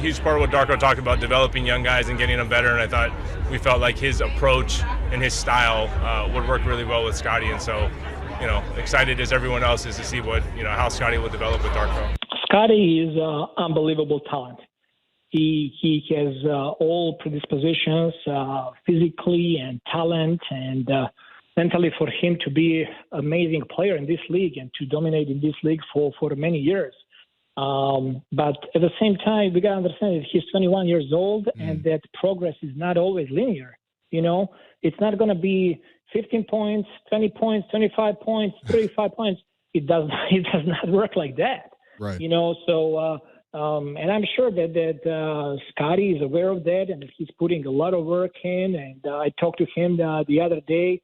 huge part of what Darko talked about, developing young guys and getting them better. And I thought we felt like his approach and his style would work really well with Scottie. And so, excited as everyone else is to see what, how Scottie will develop with Darko. Scottie is unbelievable talent. He has all predispositions physically and talent and mentally for him to be an amazing player in this league and to dominate in this league for many years. But at the same time, we got to understand that he's 21 years old and that progress is not always linear. It's not going to be 15 points, 20 points, 25 points, 35 points. It does not work like that. Right. So and I'm sure that Scottie is aware of that and that he's putting a lot of work in. And I talked to him the other day.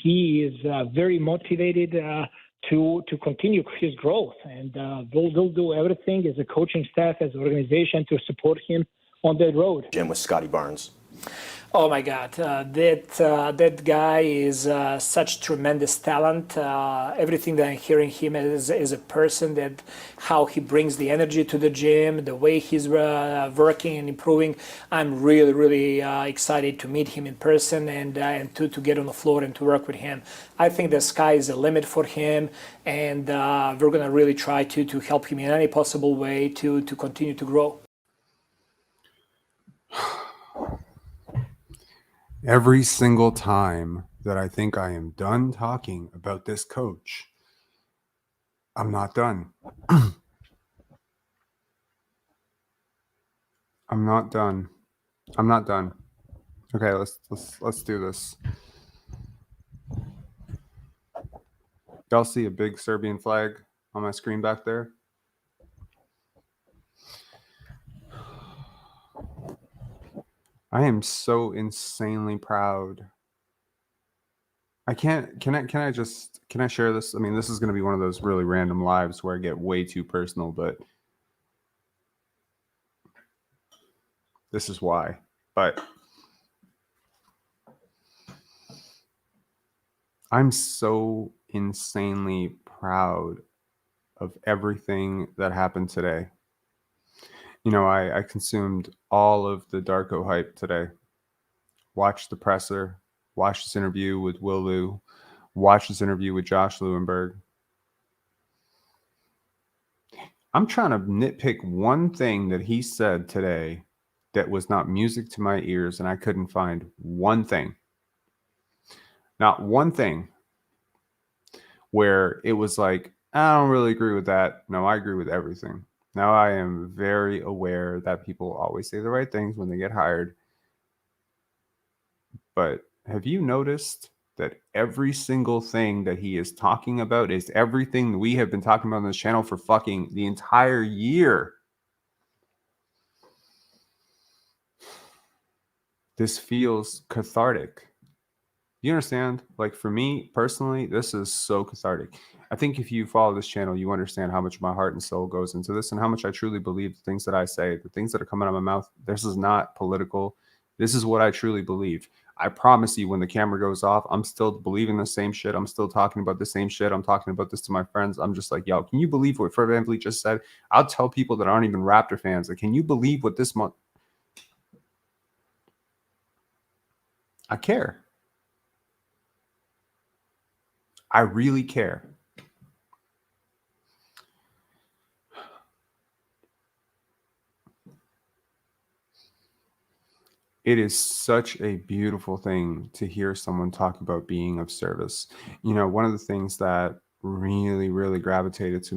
He is very motivated to continue his growth, and they'll do everything as a coaching staff, as an organization, to support him on that road. Jim, with Scottie Barnes. Oh my God, that guy is such tremendous talent. Everything that I'm hearing him as a person, that how he brings the energy to the gym, the way he's working and improving. I'm really, really excited to meet him in person and to get on the floor and to work with him. I think the sky is the limit for him, and we're gonna really try to help him in any possible way to continue to grow. Every single time that I think I am done talking about this coach, I'm not done. I'm not done. Okay, let's do this. Y'all see a big Serbian flag on my screen back there? I am so insanely proud. Can I share this? I mean, this is going to be one of those really random lives where I get way too personal, but this is why. But I'm so insanely proud of everything that happened today. I consumed all of the Darko hype today. Watched the presser, watched this interview with Will Liu, watched this interview with Josh Lewenberg. I'm trying to nitpick one thing that he said today that was not music to my ears, and I couldn't find one thing. Not one thing where it was like, I don't really agree with that. No, I agree with everything. Now, I am very aware that people always say the right things when they get hired. But have you noticed that every single thing that he is talking about is everything that we have been talking about on this channel for fucking the entire year? This feels cathartic. You understand? Like, for me personally, this is so cathartic. I think if you follow this channel, you understand how much my heart and soul goes into this and how much I truly believe the things that I say, the things that are coming out of my mouth. This is not political. This is what I truly believe. I promise you, when the camera goes off, I'm still believing the same shit. I'm still talking about the same shit. I'm talking about this to my friends. I'm just like, yo, can you believe what Fred VanVleet just said? I'll tell people that aren't even Raptor fans, like, can you believe what this month? I care. I really care. It is such a beautiful thing to hear someone talk about being of service. One of the things that really, really gravitated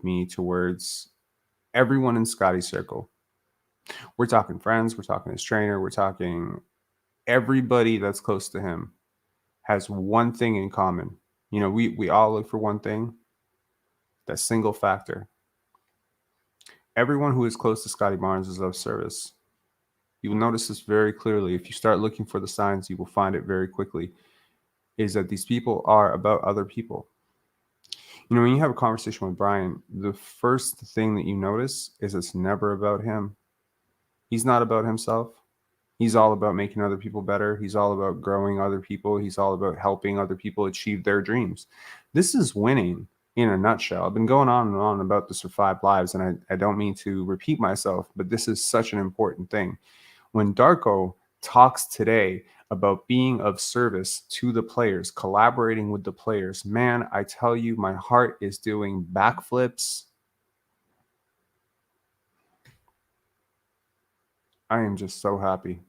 me towards everyone in Scottie's circle. We're talking friends, we're talking his trainer, we're talking everybody that's close to him has one thing in common. We all look for one thing, that single factor. Everyone who is close to Scottie Barnes is of service. You will notice this very clearly. If you start looking for the signs, you will find it very quickly, is that these people are about other people. When you have a conversation with Brian, the first thing that you notice is it's never about him. He's not about himself. He's all about making other people better. He's all about growing other people. He's all about helping other people achieve their dreams. This is winning. in a nutshell. I've been going on and on about this for 5 lives, and I don't mean to repeat myself, but this is such an important thing. When Darko talks today about being of service to the players, collaborating with the players, man, I tell you, my heart is doing backflips. I am just so happy.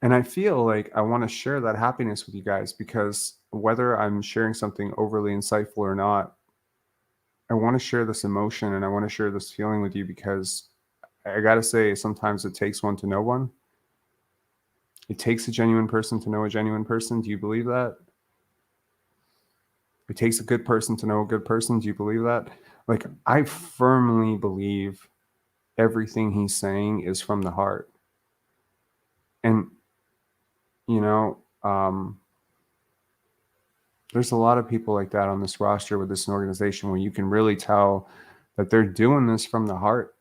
And I feel like I want to share that happiness with you guys, because whether I'm sharing something overly insightful or not, I want to share this emotion and I want to share this feeling with you, because I got to say, sometimes it takes one to know one. It takes a genuine person to know a genuine person. Do you believe that? It takes a good person to know a good person. Do you believe that? Like, I firmly believe everything he's saying is from the heart. And, you know, there's a lot of people like that on this roster with this organization, where you can really tell that they're doing this from the heart.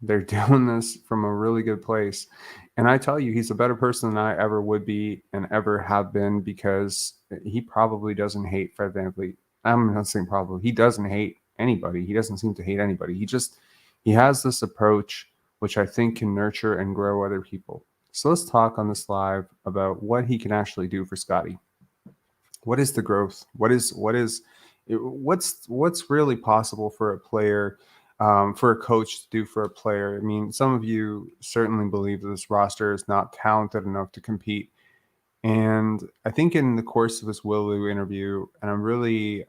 They're doing this from a really good place. And I tell you, he's a better person than I ever would be and ever have been, because he probably doesn't hate Fred VanVleet. I'm not saying probably. He doesn't hate anybody. He doesn't seem to hate anybody. He has this approach which I think can nurture and grow other people. So let's talk on this live about what he can actually do for Scottie. What is the growth? What's really possible for a player, for a coach to do for a player? I mean, some of you certainly believe that this roster is not talented enough to compete. And I think in the course of this Will Lou interview, and I'm really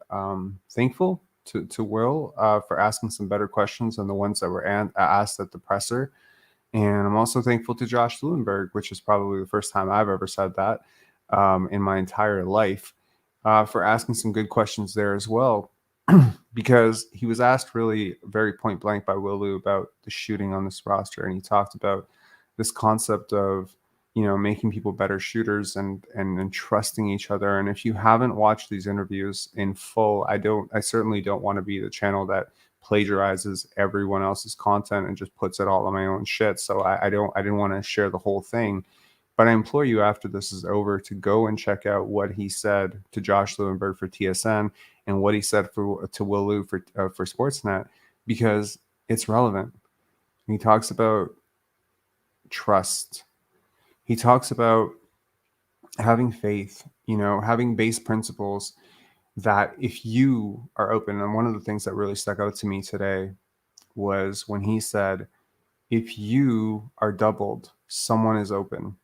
thankful to Will for asking some better questions than the ones that were asked at the presser. And I'm also thankful to Josh Lewinberg, which is probably the first time I've ever said that in my entire life, for asking some good questions there as well. Because he was asked really very point blank by Will Lou about the shooting on this roster. And he talked about this concept of, making people better shooters and trusting each other. And if you haven't watched these interviews in full, I certainly don't want to be the channel that plagiarizes everyone else's content and just puts it all on my own shit. So I didn't want to share the whole thing. But I implore you, after this is over, to go and check out what he said to Josh Lewinberg for TSN and what he said to Will Lou for Sportsnet, because it's relevant. He talks about trust. He talks about having faith, having base principles that if you are open. And one of the things that really stuck out to me today was when he said, if you are doubled, someone is open.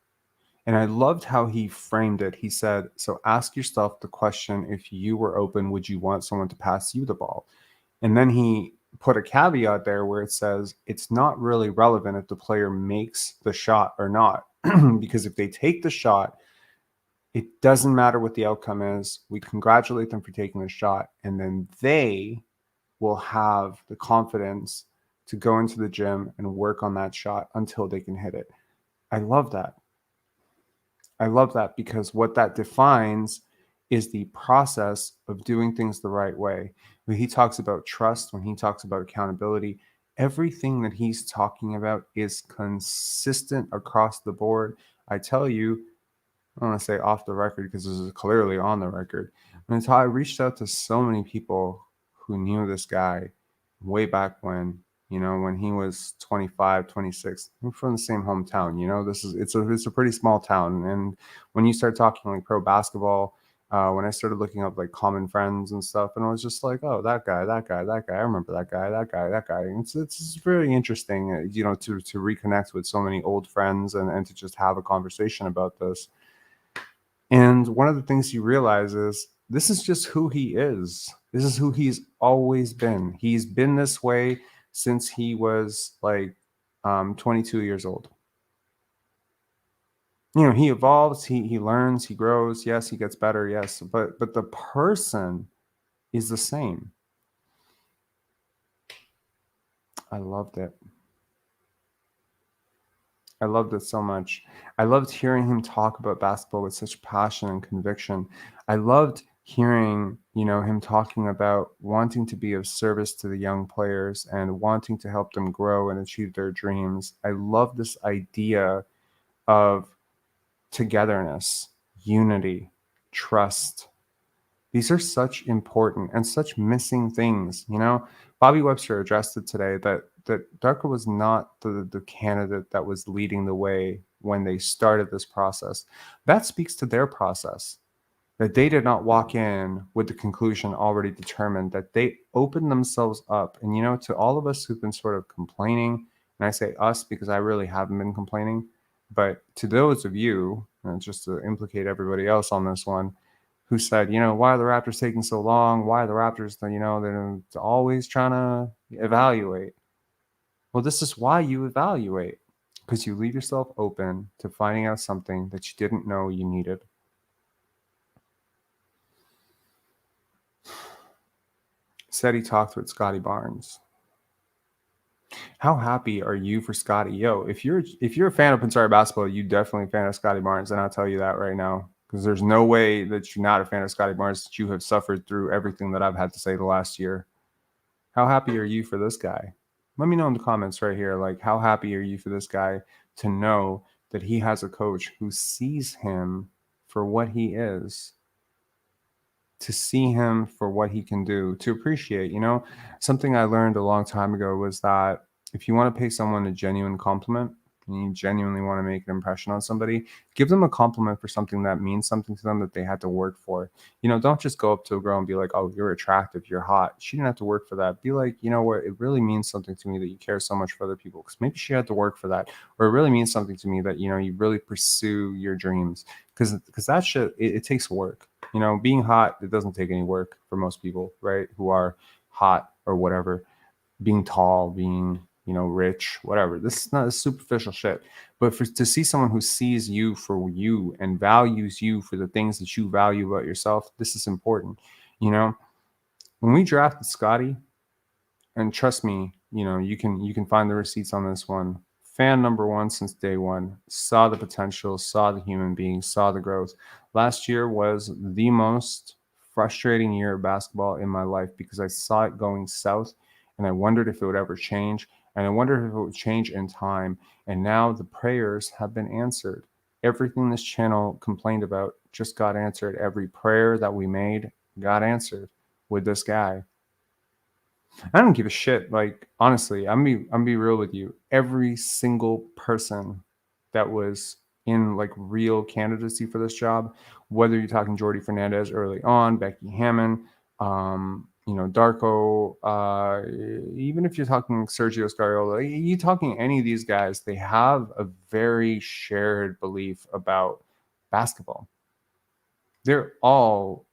And I loved how he framed it. He said, so ask yourself the question, if you were open, would you want someone to pass you the ball? And then he put a caveat there where it says, it's not really relevant if the player makes the shot or not. Because if they take the shot, it doesn't matter what the outcome is. We congratulate them for taking the shot. And then they will have the confidence to go into the gym and work on that shot until they can hit it. I love that. I love that, because what that defines is the process of doing things the right way. When he talks about trust, when he talks about accountability, everything that he's talking about is consistent across the board. I tell you, I don't want to say off the record because this is clearly on the record. And I reached out to so many people who knew this guy way back when he was 25, 26. We're from the same hometown. It's a pretty small town. And when you start talking like pro basketball, when I started looking up like common friends and stuff, and I was just like, oh, that guy, I remember that guy. And it's very interesting, to reconnect with so many old friends and to just have a conversation about this. And one of the things you realize is this is just who he is. This is who he's always been. He's been this way since he was like 22 years old. He evolves, he learns, he grows. Yes, he gets better. Yes, but the person is the same. I loved it. I loved it so much. I loved hearing him talk about basketball with such passion and conviction. I loved hearing, him talking about wanting to be of service to the young players and wanting to help them grow and achieve their dreams. I love this idea of togetherness, unity, trust, These are such important and such missing things. Bobby Webster addressed it today that Darko was not the candidate that was leading the way when they started this process. That speaks to their process, that they did not walk in with the conclusion already determined, that they opened themselves up. And, to all of us who've been sort of complaining, and I say us because I really haven't been complaining, but to those of you, and just to implicate everybody else on this one, who said, why are the Raptors taking so long? Why are the Raptors, they're always trying to evaluate? Well, this is why you evaluate, because you leave yourself open to finding out something that you didn't know you needed. Said he talked with Scottie Barnes. How happy are you for Scottie? Yo, if you're a fan of Pinsari basketball, you definitely a fan of Scottie Barnes, and I'll tell you that right now, because there's no way that you're not a fan of Scottie Barnes, that you have suffered through everything that I've had to say the last year. How happy are you for this guy? Let me know in the comments right here, like, how happy are you for this guy to know that he has a coach who sees him for what he is, to see him for what he can do, to appreciate. Something I learned a long time ago was that if you want to pay someone a genuine compliment, and you genuinely want to make an impression on somebody, give them a compliment for something that means something to them, that they had to work for. Don't just go up to a girl and be like, oh, you're attractive, you're hot. She didn't have to work for that. Be like, you know what, it really means something to me that you care so much for other people, because maybe she had to work for that. Or it really means something to me that, you really pursue your dreams, because that shit, it takes work. Being hot, it doesn't take any work for most people, right? Who are hot or whatever. Being tall, being, rich, whatever. This is not a superficial shit. But to see someone who sees you for you and values you for the things that you value about yourself, this is important. When we drafted Scottie, and trust me, you can find the receipts on this one. Fan number one since day one, saw the potential, saw the human being, saw the growth. Last year was the most frustrating year of basketball in my life, because I saw it going south, and I wondered if it would ever change, and I wondered if it would change in time. And now the prayers have been answered. Everything this channel complained about just got answered. Every prayer that we made got answered with this guy. I don't give a shit. Like, honestly, I'm be real with you. Every single person that was in like real candidacy for this job, whether you're talking Jordy Fernandez early on, Becky Hammond, Darko, even if you're talking Sergio Scariolo, you talking any of these guys, they have a very shared belief about basketball. They're all,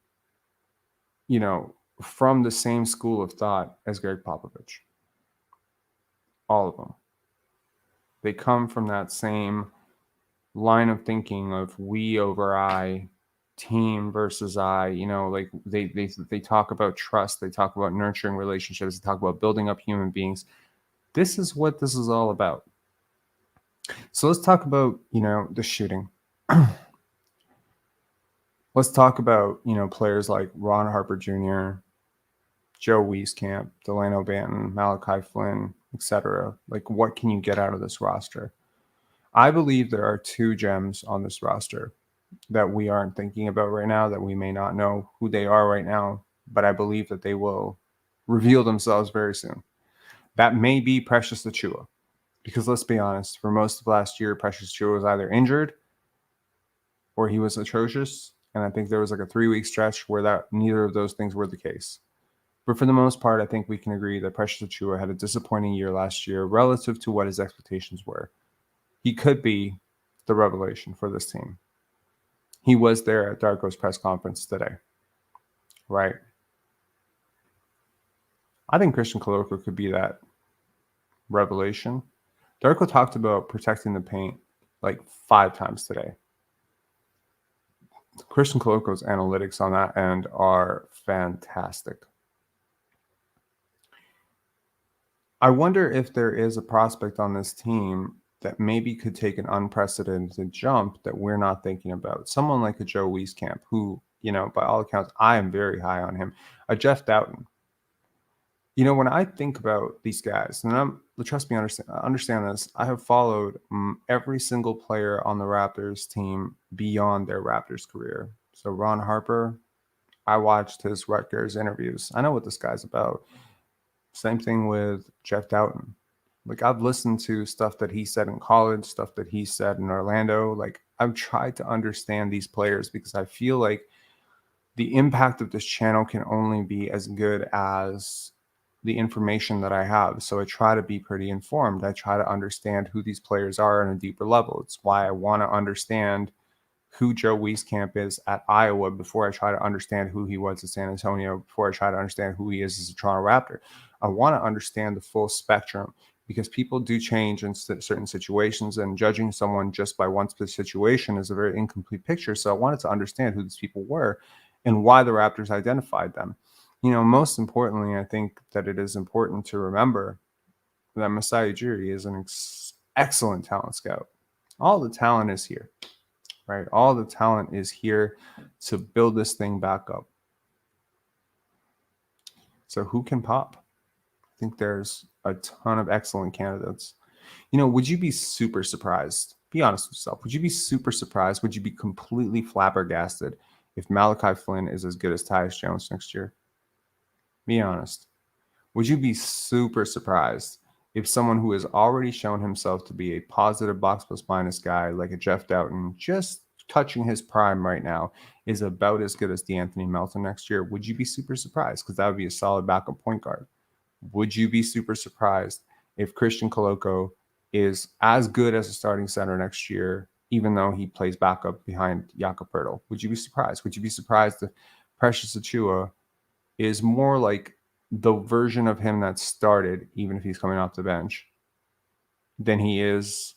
from the same school of thought as Greg Popovich. All of them. They come from that same line of thinking of we over I, team versus I. Like they talk about trust, they talk about nurturing relationships, they talk about building up human beings. This is what this is all about. So let's talk about, the shooting. Let's talk about, players like Ron Harper Jr., Joe Wieskamp, Delano Banton, Malachi Flynn, etc. Like, what can you get out of this roster? I believe there are two gems on this roster that we aren't thinking about right now, that we may not know who they are right now, but I believe that they will reveal themselves very soon. That may be Precious Achiuwa, because let's be honest, for most of last year, Precious Achiuwa was either injured or he was atrocious, and I think there was like a 3-week stretch where neither of those things were the case. But for the most part, I think we can agree that Precious Achiuwa had a disappointing year last year relative to what his expectations were. He could be the revelation for this team. He was there at Darko's press conference today, right? I think Christian Koloko could be that revelation. Darko talked about protecting the paint like 5 times today. Christian Koloko's analytics on that end are fantastic. I wonder if there is a prospect on this team that maybe could take an unprecedented jump that we're not thinking about. Someone like a Joe Wieskamp, who, by all accounts, I am very high on him. A Jeff Doughton. When I think about these guys, and trust me, understand this, I have followed every single player on the Raptors team beyond their Raptors career. So Ron Harper, I watched his Rutgers interviews. I know what this guy's about. Same thing with Jeff Doughton. Like, I've listened to stuff that he said in college, stuff that he said in Orlando. Like, I've tried to understand these players because I feel like the impact of this channel can only be as good as the information that I have. So I try to be pretty informed. I try to understand who these players are on a deeper level. It's why I want to understand who Joe Wieskamp is at Iowa before I try to understand who he was at San Antonio, before I try to understand who he is as a Toronto Raptor. I want to understand the full spectrum because people do change in certain situations, and judging someone just by one specific situation is a very incomplete picture. So I wanted to understand who these people were and why the Raptors identified them. You know, most importantly, I think that it is important to remember that Masai Ujiri is an excellent talent scout. All the talent is here. Right? All the talent is here to build this thing back up. So who can pop? I think there's a ton of excellent candidates. You know, would you be super surprised? Be honest with yourself. Would you be super surprised? Would you be completely flabbergasted if Malachi Flynn is as good as Tyus Jones next year? Be honest. Would you be super surprised if someone who has already shown himself to be a positive box plus minus guy like a Jeff Doughton, just touching his prime right now, is about as good as DeAnthony Melton next year? Would you be super surprised? Because that would be a solid backup point guard. Would you be super surprised if Christian Koloko is as good as a starting center next year, even though he plays backup behind Jakob Poeltl? Would you be surprised? Would you be surprised if Precious Achiuwa is more like the version of him that started, even if he's coming off the bench, than he is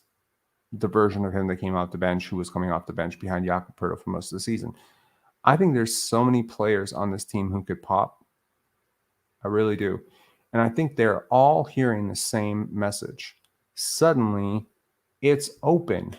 the version of him that came off the bench who was coming off the bench behind Jakob Poeltl for most of the season? I think there's so many players on this team who could pop. I really do. And I think they're all hearing the same message. Suddenly, it's open.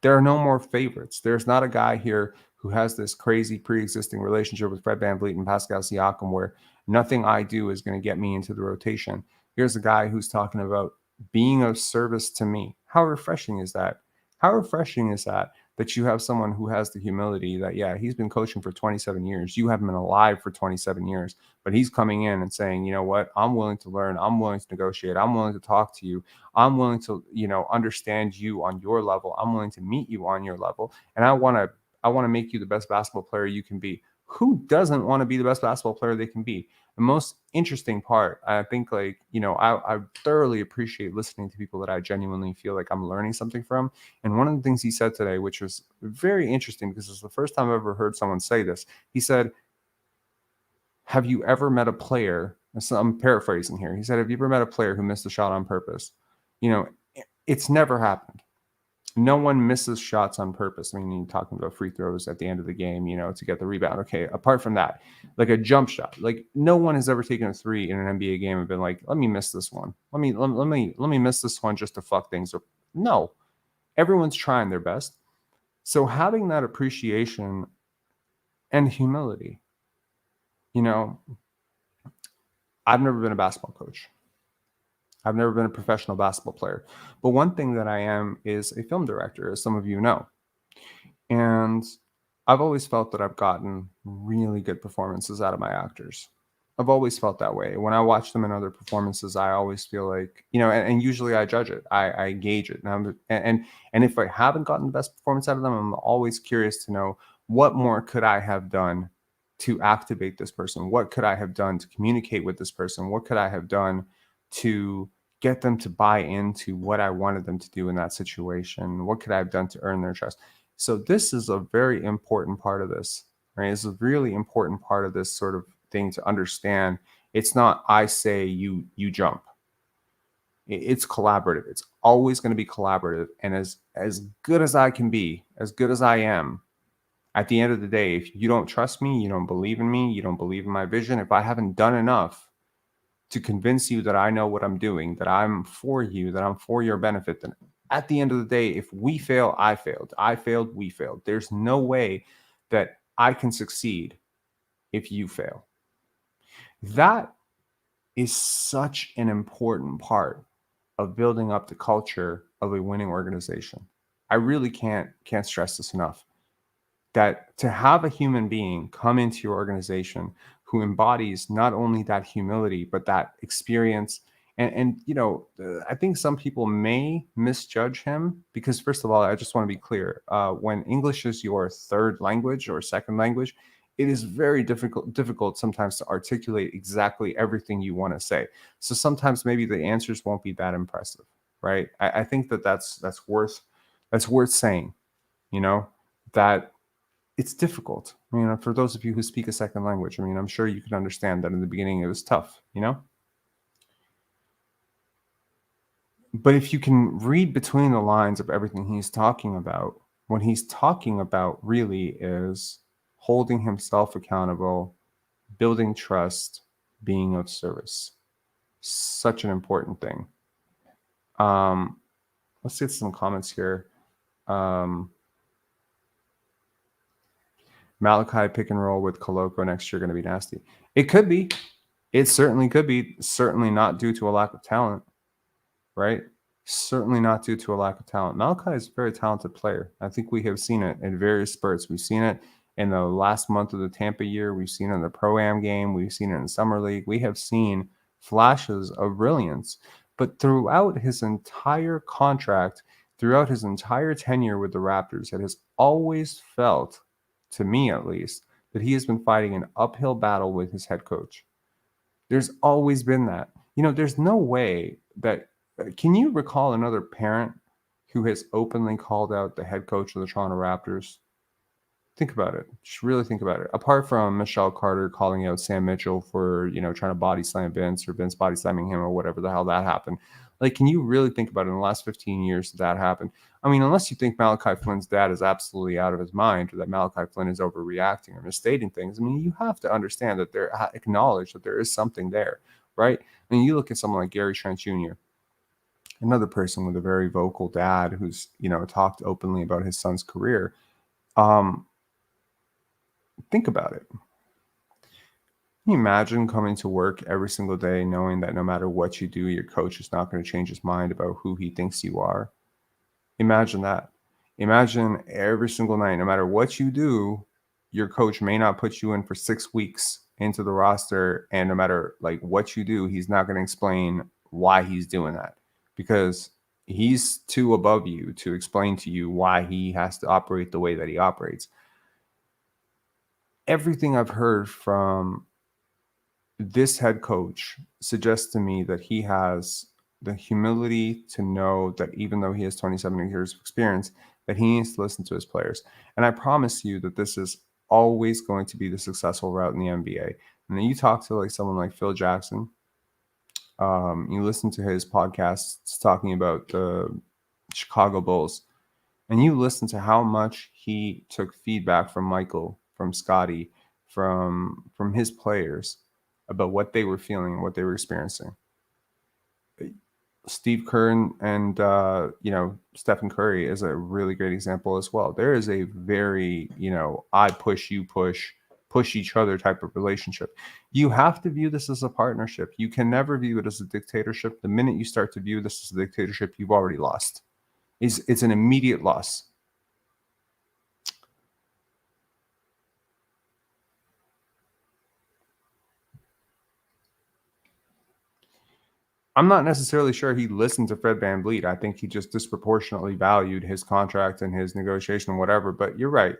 There are no more favorites. There's not a guy here who has this crazy pre-existing relationship with Fred VanVleet and Pascal Siakam where nothing I do is going to get me into the rotation. Here's a guy who's talking about being of service to me. How refreshing is that? How refreshing is that you have someone who has the humility that, yeah, he's been coaching for 27 years. You haven't been alive for 27 years, but he's coming in and saying, you know what, I'm willing to learn. I'm willing to negotiate. I'm willing to talk to you. I'm willing to, understand you on your level. I'm willing to meet you on your level. And I want to make you the best basketball player you can be. Who doesn't want to be the best basketball player they can be? The most interesting part, I think, I thoroughly appreciate listening to people that I genuinely feel like I'm learning something from. And one of the things he said today, which was very interesting because it's the first time I've ever heard someone say this. He said, have you ever met a player? So I'm paraphrasing here. He said, have you ever met a player who missed a shot on purpose? It's never happened. No one misses shots on purpose. I mean, you're talking about free throws at the end of the game, to get the rebound. Okay, apart from that, like a jump shot, like no one has ever taken a three in an NBA game and been like, let me miss this one. Let me miss this one just to fuck things up. No, everyone's trying their best. So having that appreciation and humility, I've never been a basketball coach. I've never been a professional basketball player. But one thing that I am is a film director, as some of you know. And I've always felt that I've gotten really good performances out of my actors. I've always felt that way. When I watch them in other performances, I always feel like, and usually I judge it. I gauge it. And if I haven't gotten the best performance out of them, I'm always curious to know what more could I have done to activate this person? What could I have done to communicate with this person? What could I have done to get them to buy into what I wanted them to do in that situation? What could I have done to earn their trust? So this is a very important part of this, right? It's a really important part of this sort of thing to understand. It's not I say you jump. It's collaborative. It's always going to be collaborative. And as good as I can be, as good as I am, at the end of the day, if you don't trust me, you don't believe in me, you don't believe in my vision, if I haven't done enough to convince you that I know what I'm doing, that I'm for you, that I'm for your benefit, then at the end of the day, if we fail, I failed. I failed, we failed. There's no way that I can succeed if you fail. That is such an important part of building up the culture of a winning organization. I really can't stress this enough. that to have a human being come into your organization who embodies not only that humility, but that experience. And I think some people may misjudge him because, first of all, I just want to be clear. When English is your third language or second language, it is very difficult sometimes to articulate exactly everything you want to say. So sometimes maybe the answers won't be that impressive, right? I think that's worth saying, that it's difficult. For those of you who speak a second language, I'm sure you can understand that in the beginning it was tough, But if you can read between the lines of everything he's talking about, what he's talking about really is holding himself accountable, building trust, being of service. Such an important thing. Let's get some comments here. Malachi pick and roll with Koloko next year going to be nasty. It could be. It certainly could be. Certainly not due to a lack of talent, right? Certainly not due to a lack of talent. Malachi is a very talented player. I think we have seen it in various spurts. We've seen it in the last month of the Tampa year. We've seen it in the Pro-Am game. We've seen it in Summer League. We have seen flashes of brilliance. But throughout his entire contract, throughout his entire tenure with the Raptors, it has always felt, to me at least, that he has been fighting an uphill battle with his head coach. There's always been that. There's no way that... Can you recall another parent who has openly called out the head coach of the Toronto Raptors? Think about it. Just really think about it. Apart from Michelle Carter calling out Sam Mitchell for, trying to body slam Vince, or Vince body slamming him, or whatever the hell that happened. Can you really think about it in the last 15 years that happened? Unless you think Malachi Flynn's dad is absolutely out of his mind, or that Malachi Flynn is overreacting or misstating things. You have to understand that acknowledge that there is something there, right? You look at someone like Gary Trent Jr., another person with a very vocal dad who's, talked openly about his son's career. Think about it. Can you imagine coming to work every single day knowing that no matter what you do, your coach is not going to change his mind about who he thinks you are? Imagine that. Imagine every single night, no matter what you do, your coach may not put you in for 6 weeks into the roster, and no matter what you do, he's not going to explain why he's doing that, because he's too above you to explain to you why he has to operate the way that he operates. Everything I've heard from this head coach suggests to me that he has the humility to know that even though he has 27 years of experience, that he needs to listen to his players. And I promise you that this is always going to be the successful route in the NBA. And then you talk to someone like Phil Jackson, you listen to his podcasts talking about the Chicago Bulls, and you listen to how much he took feedback from Michael, from Scottie, from his players about what they were feeling and what they were experiencing. Steve Kerr and Stephen Curry is a really great example as well. There is a very, I push, you push each other type of relationship. You have to view this as a partnership. You can never view it as a dictatorship. The minute you start to view this as a dictatorship, you've already lost. It's an immediate loss. I'm not necessarily sure he listened to Fred VanVleet. I think he just disproportionately valued his contract and his negotiation and whatever. But you're right.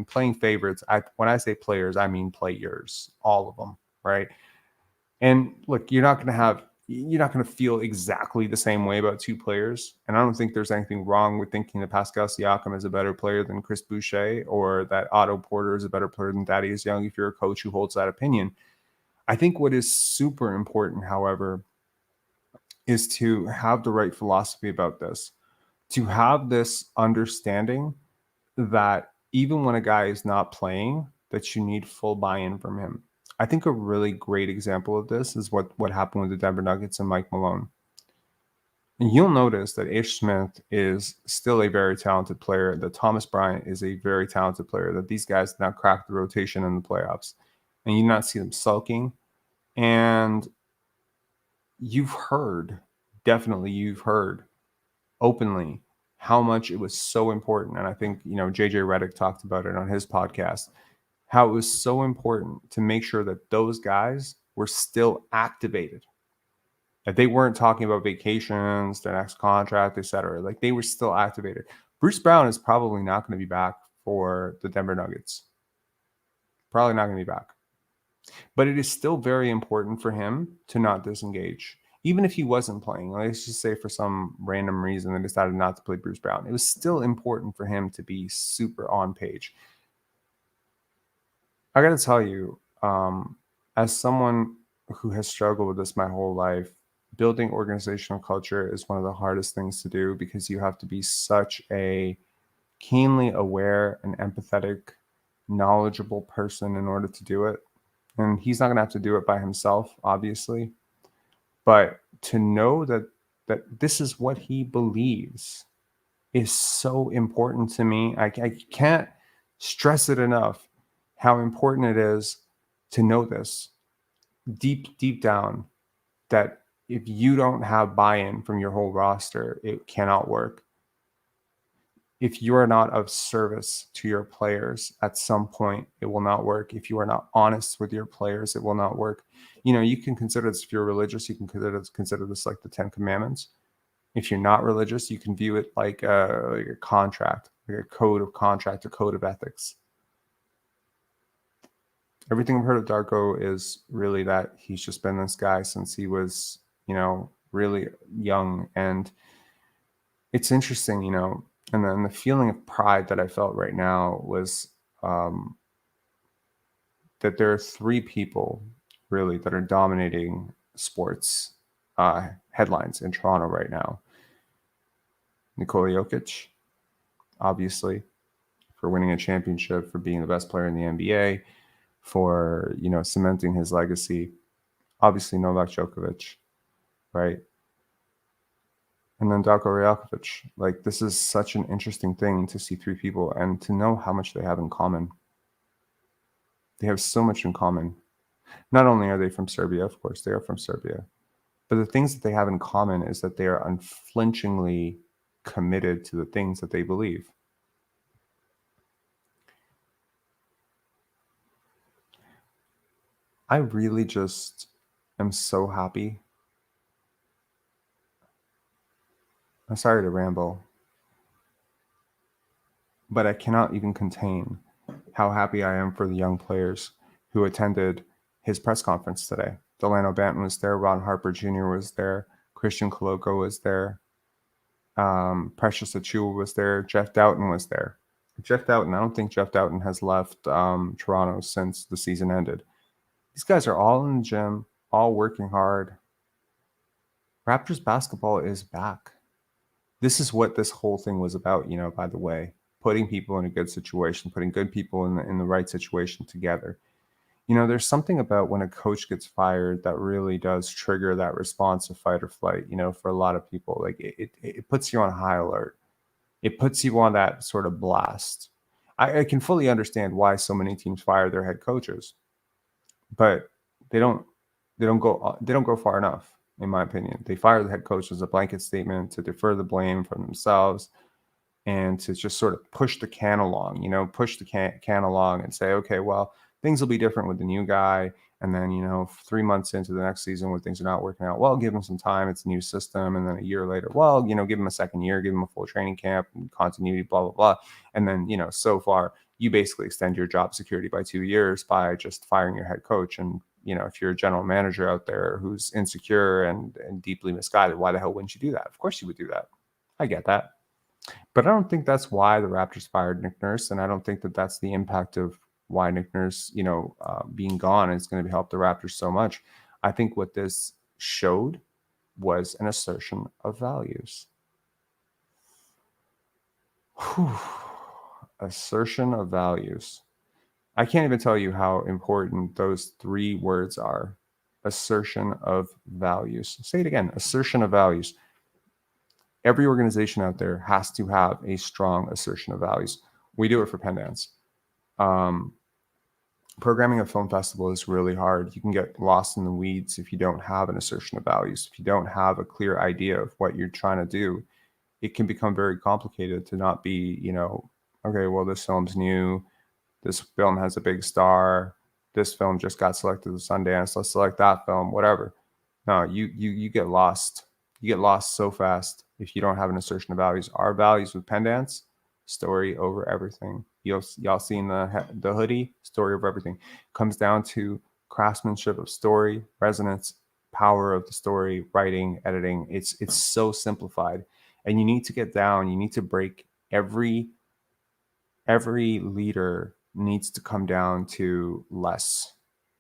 Playing favorites. When I say players, I mean players, all of them, right? And look, you're not going to feel exactly the same way about two players. And I don't think there's anything wrong with thinking that Pascal Siakam is a better player than Chris Boucher, or that Otto Porter is a better player than Thaddeus Young, if you're a coach who holds that opinion. I think what is super important, however, is to have the right philosophy about this, to have this understanding that even when a guy is not playing, that you need full buy-in from him. I think a really great example of this is what happened with the Denver Nuggets and Mike Malone. And you'll notice that Ish Smith is still a very talented player, that Thomas Bryant is a very talented player, that these guys did not crack the rotation in the playoffs. And you do not see them sulking. And you've heard openly how much it was so important. And I think, JJ Redick talked about it on his podcast, how it was so important to make sure that those guys were still activated. That they weren't talking about vacations, their next contract, etc. Like, they were still activated. Bruce Brown is probably not going to be back for the Denver Nuggets. Probably not going to be back. But it is still very important for him to not disengage. Even if he wasn't playing, let's just say for some random reason they decided not to play Bruce Brown, it was still important for him to be super on page. I got to tell you, as someone who has struggled with this my whole life, building organizational culture is one of the hardest things to do, because you have to be such a keenly aware and empathetic, knowledgeable person in order to do it. And he's not going to have to do it by himself, obviously. But to know that this is what he believes is so important to me. I can't stress it enough how important it is to know this deep down, that if you don't have buy-in from your whole roster, it cannot work. If you are not of service to your players, at some point, it will not work. If you are not honest with your players, it will not work. You can consider this, if you're religious, you can consider this like the 10 Commandments. If you're not religious, you can view it like a contract, like a code of contract, a code of ethics. Everything I've heard of Darko is really that he's just been this guy since he was, really young. And it's interesting, and then the feeling of pride that I felt right now was that there are three people really that are dominating sports headlines in Toronto right now. Nikola Jokic, obviously, for winning a championship, for being the best player in the NBA, for, cementing his legacy. Obviously, Novak Djokovic, right? And then Darko Rajakovic. Like, this is such an interesting thing to see three people and to know how much they have in common. They have so much in common. Not only are they from Serbia, of course, they are from Serbia, but the things that they have in common is that they are unflinchingly committed to the things that they believe. I really just am so happy. I'm sorry to ramble, but I cannot even contain how happy I am for the young players who attended his press conference today. Delano Banton was there, Ron Harper Jr. was there, Christian Coloco was there, Precious Achiuwa was there, Jeff Doughton was there. I don't think Jeff Doughton has left Toronto since the season ended. These guys are all in the gym, all working hard. Raptors basketball is back. This is what this whole thing was about, by the way. Putting people in a good situation, putting good people in the right situation together. There's something about when a coach gets fired that really does trigger that response of fight or flight, for a lot of people. Like, it puts you on high alert. It puts you on that sort of blast. I can fully understand why so many teams fire their head coaches, but they don't go far enough, in my opinion. They fire the head coach as a blanket statement to defer the blame from themselves and to just sort of push the can along, can along and say, okay, well, things will be different with the new guy. And then, 3 months into the next season when things are not working out, well, give him some time. It's a new system. And then a year later, well, give him a second year, give him a full training camp and continuity, blah, blah, blah. And then, so far, you basically extend your job security by 2 years by just firing your head coach. And, if you're a general manager out there who's insecure and deeply misguided, why the hell wouldn't you do that? Of course you would do that. I get that. But I don't think that's why the Raptors fired Nick Nurse. And I don't think that that's the impact of why Nick Nurse, being gone is going to help the Raptors so much. I think what this showed was an assertion of values. Whew. Assertion of values. I can't even tell you how important those three words are. Assertion of values. Say it again. Assertion of values. Every organization out there has to have a strong assertion of values. We do it for Penn Dance. Programming a film festival is really hard. You can get lost in the weeds if you don't have an assertion of values. If you don't have a clear idea of what you're trying to do, it can become very complicated to not be, okay, well, this film's new. This film has a big star. This film just got selected to Sundance. Let's select that film, whatever. No, you get lost. You get lost so fast if you don't have an assertion of values. Our values with Pendants, story over everything. Y'all seen the hoodie, story over everything. Comes down to craftsmanship of story, resonance, power of the story, writing, editing. It's so simplified. And you need to get down. You need to break every leader needs to come down to less.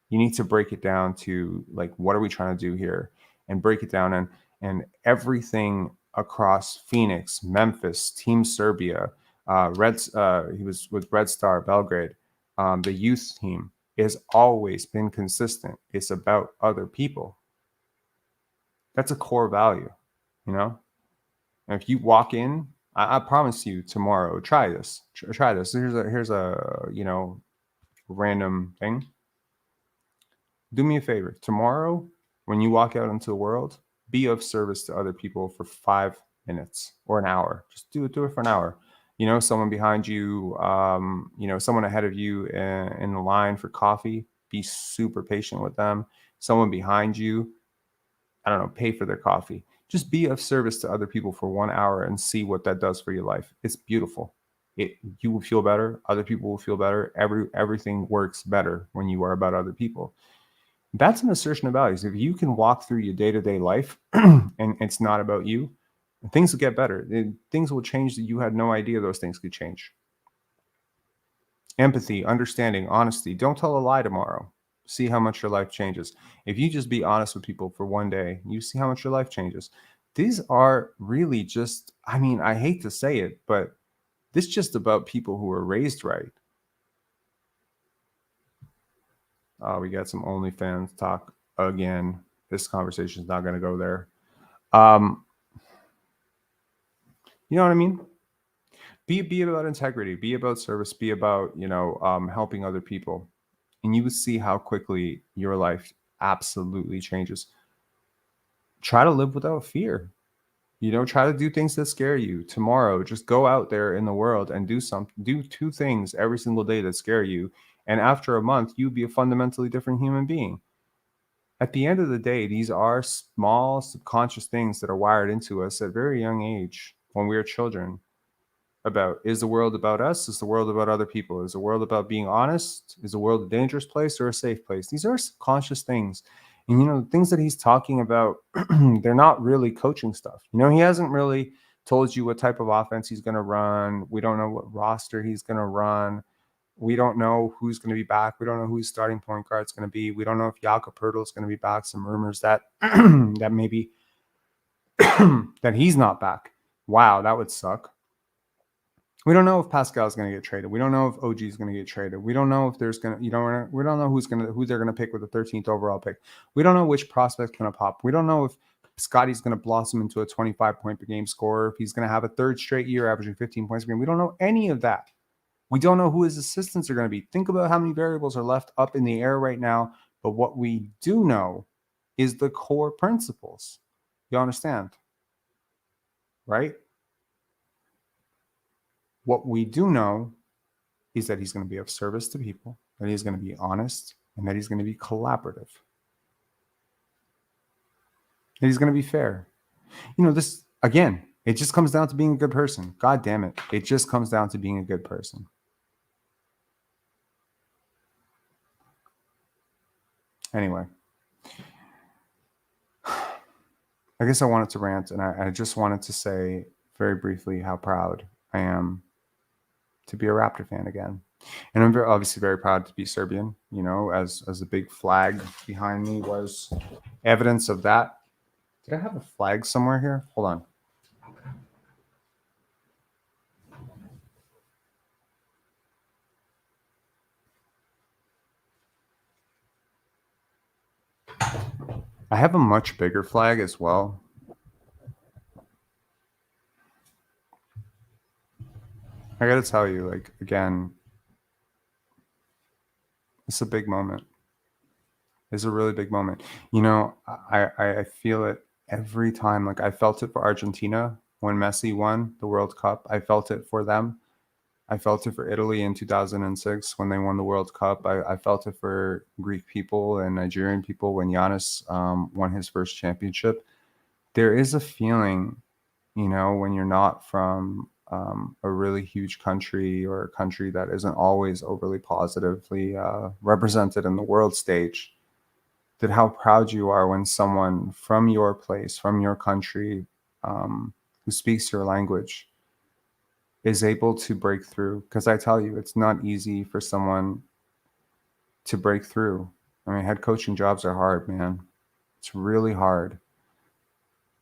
You need to break it down to like, what are we trying to do here? And break it down, and everything across Phoenix, Memphis, Team Serbia, he was with Red Star Belgrade, the youth team has always been consistent. It's about other people. That's a core value, And if you walk in, I promise you tomorrow, try this. Try this. Here's a random thing. Do me a favor. Tomorrow, when you walk out into the world, be of service to other people for 5 minutes or an hour. Just do it for an hour. Someone behind you, someone ahead of you in the line for coffee, be super patient with them. Someone behind you, I don't know, pay for their coffee. Just be of service to other people for 1 hour and see what that does for your life. It's beautiful. You will feel better. Other people will feel better. Everything works better when you are about other people. That's an assertion of values. If you can walk through your day-to-day life and it's not about you, things will get better. Things will change that you had no idea those things could change. Empathy, understanding, honesty. Don't tell a lie tomorrow. See how much your life changes. If you just be honest with people for one day, you see how much your life changes. These are really just, I hate to say it, but this is just about people who are raised right. We got some OnlyFans talk again. This conversation is not going to go there. You know what I mean? Be about integrity. Be about service. Be about helping other people. And you will see how quickly your life absolutely changes. Try to live without fear. Try to do things that scare you. Tomorrow, just go out there in the world and do 2 things every single day that scare you. And after a month, you'll be a fundamentally different human being. At the end of the day, these are small subconscious things that are wired into us at a very young age when we are children. About, is the world about us? Is the world about other people? Is the world about being honest? Is the world a dangerous place or a safe place? These are subconscious things. And, things that he's talking about, they're not really coaching stuff. He hasn't really told you what type of offense he's going to run. We don't know what roster he's going to run. We don't know who's going to be back. We don't know who his starting point guard is going to be. We don't know if Jakob Poeltl is going to be back. Some rumors that that maybe that he's not back. Wow, that would suck. We don't know if Pascal is going to get traded. We don't know if OG is going to get traded. We don't know if there's going to, we don't know who they're going to pick with the 13th overall pick. We don't know which prospect's going to pop. We don't know if Scottie's going to blossom into a 25-point per game scorer, if he's going to have a 3rd straight year averaging 15 points per game. We don't know any of that. We don't know who his assistants are going to be. Think about how many variables are left up in the air right now. But what we do know is the core principles. You understand? Right? What we do know is that he's going to be of service to people, that he's going to be honest, and that he's going to be collaborative. And he's going to be fair. This, again, it just comes down to being a good person. God damn it. It just comes down to being a good person. Anyway, I guess I wanted to rant, and I just wanted to say very briefly how proud I am to be a Raptor fan again. And I'm obviously very proud to be Serbian, as the big flag behind me was evidence of that. Did I have a flag somewhere here? Hold on. I have a much bigger flag as well. I got to tell you, again, it's a big moment. It's a really big moment. I feel it every time. I felt it for Argentina when Messi won the World Cup. I felt it for them. I felt it for Italy in 2006 when they won the World Cup. I felt it for Greek people and Nigerian people when Giannis won his first championship. There is a feeling, when you're not from a really huge country or a country that isn't always overly positively represented in the world stage, that how proud you are when someone from your place, from your country, who speaks your language is able to break through. Because I tell you, it's not easy for someone to break through. I mean, head coaching jobs are hard, man. It's really hard.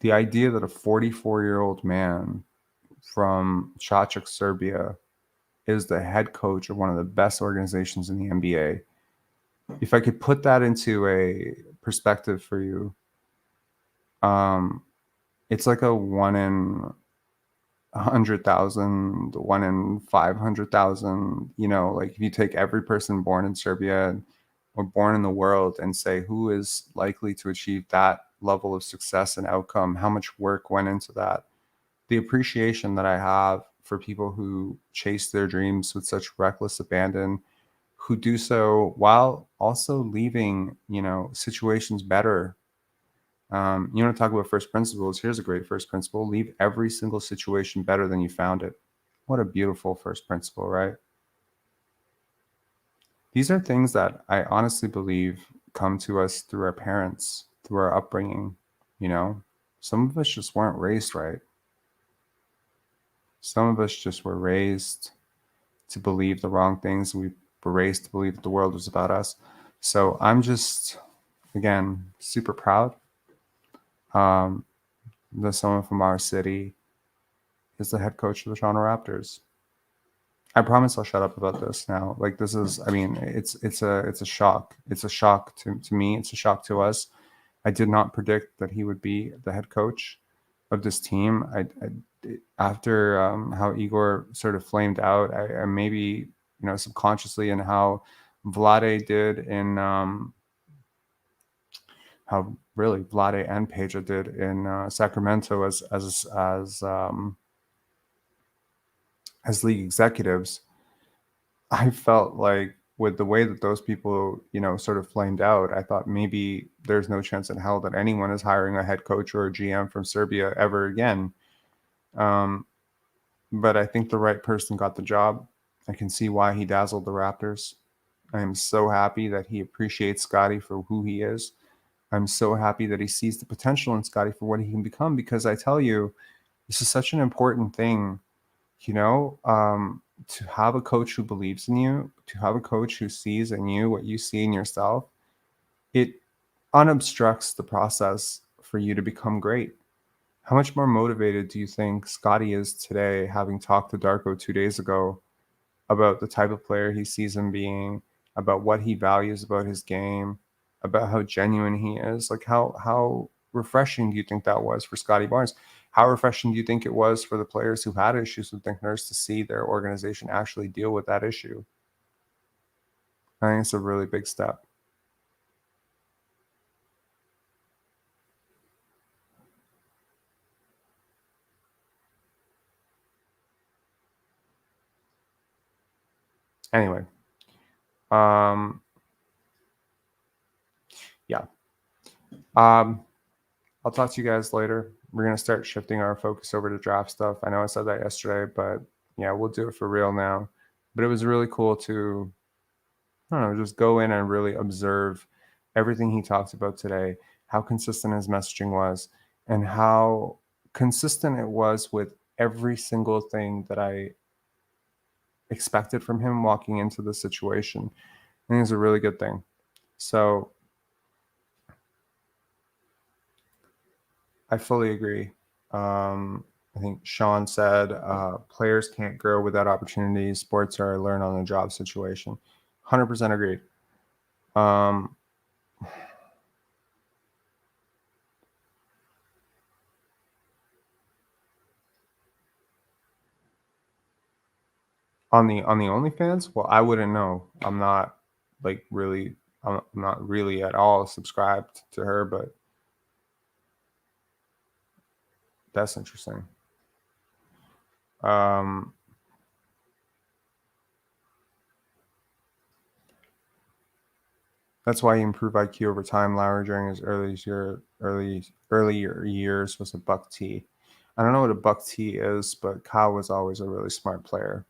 The idea that a 44-year-old man from Čačak, Serbia, is the head coach of one of the best organizations in the NBA. If I could put that into a perspective for you, it's like a 1 in 100,000, 1 in 500,000. Like if you take every person born in Serbia or born in the world and say who is likely to achieve that level of success and outcome, how much work went into that, the appreciation that I have for people who chase their dreams with such reckless abandon, who do so while also leaving, situations better. You want to talk about first principles? Here's a great first principle: leave every single situation better than you found it. What a beautiful first principle, right? These are things that I honestly believe come to us through our parents, through our upbringing. Some of us just weren't raised right. Some of us just were raised to believe the wrong things. We were raised to believe that the world was about us. So I'm just, again, super proud that someone from our city is the head coach of the Toronto Raptors. I promise I'll shut up about this now. Like, this is, I mean, it's a shock. It's a shock to me. It's a shock to us. I did not predict that he would be the head coach of this team. After how Igor sort of flamed out, I maybe, subconsciously, and how Vlade did in how really Vlade and Pedro did in Sacramento as league executives. I felt like with the way that those people, sort of flamed out, I thought maybe there's no chance in hell that anyone is hiring a head coach or a GM from Serbia ever again. But I think the right person got the job. I can see why he dazzled the Raptors. I am so happy that he appreciates Scottie for who he is. I'm so happy that he sees the potential in Scottie for what he can become, because I tell you, this is such an important thing, to have a coach who believes in you, to have a coach who sees in you what you see in yourself. It unobstructs the process for you to become great. How much more motivated do you think Scottie is today, having talked to Darko 2 days ago about the type of player he sees him being, about what he values about his game, about how genuine he is? Like, how refreshing do you think that was for Scottie Barnes? How refreshing do you think it was for the players who had issues with Nick Nurse to see their organization actually deal with that issue? I think it's a really big step. Anyway, yeah. I'll talk to you guys later. We're going to start shifting our focus over to draft stuff. I know I said that yesterday, but yeah, we'll do it for real now. But it was really cool to, I don't know, just go in and really observe everything he talked about today, how consistent his messaging was, and how consistent it was with every single thing that I expected from him walking into the situation. I think it's a really good thing. So I fully agree. I think Sean said players can't grow without opportunities. Sports are a learn on the job situation. 100% agreed. On the OnlyFans, well, I wouldn't know. I'm not really at all subscribed to her, but that's interesting. That's why he improved IQ over time. Lowry during his earlier years was a buck T. I don't know what a buck T is, but Kyle was always a really smart player.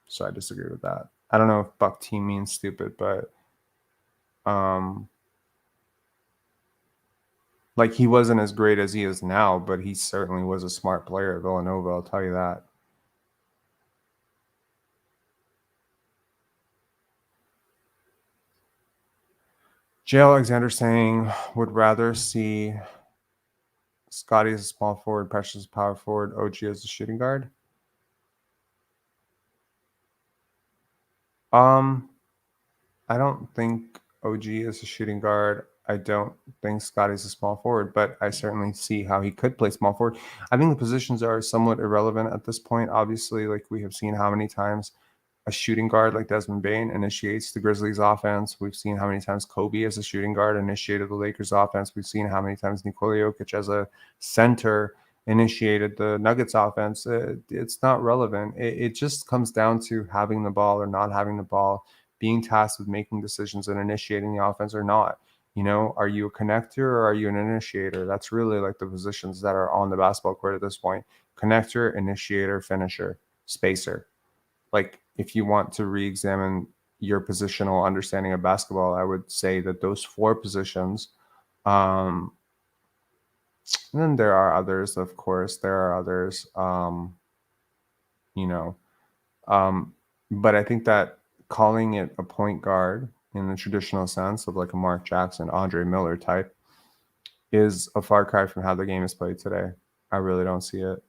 So I disagree with that. I don't know if buck T means stupid, but like he wasn't as great as he is now, but he certainly was a smart player at Villanova, I'll tell you that. J. Alexander saying would rather see Scottie as a small forward, Precious as a power forward, OG as a shooting guard. I don't think OG is a shooting guard. I don't think Scottie's a small forward, but I certainly see how he could play small forward. I think the positions are somewhat irrelevant at this point. Obviously, like we have seen how many times a shooting guard like Desmond Bane initiates the Grizzlies offense. We've seen how many times Kobe as a shooting guard initiated the Lakers offense. We've seen how many times Nikola Jokic as a center initiated the Nuggets offense. It's not relevant. It just comes down to having the ball or not having the ball, being tasked with making decisions and initiating the offense or not. You know, are you a connector or are you an initiator? That's really like the positions that are on the basketball court at this point. Connector, initiator, finisher, spacer. Like if you want to re-examine your positional understanding of basketball, I would say that those 4 positions, and then there are others, of course, there are others, but I think that calling it a point guard in the traditional sense of like a Mark Jackson, Andre Miller type is a far cry from how the game is played today. I really don't see it.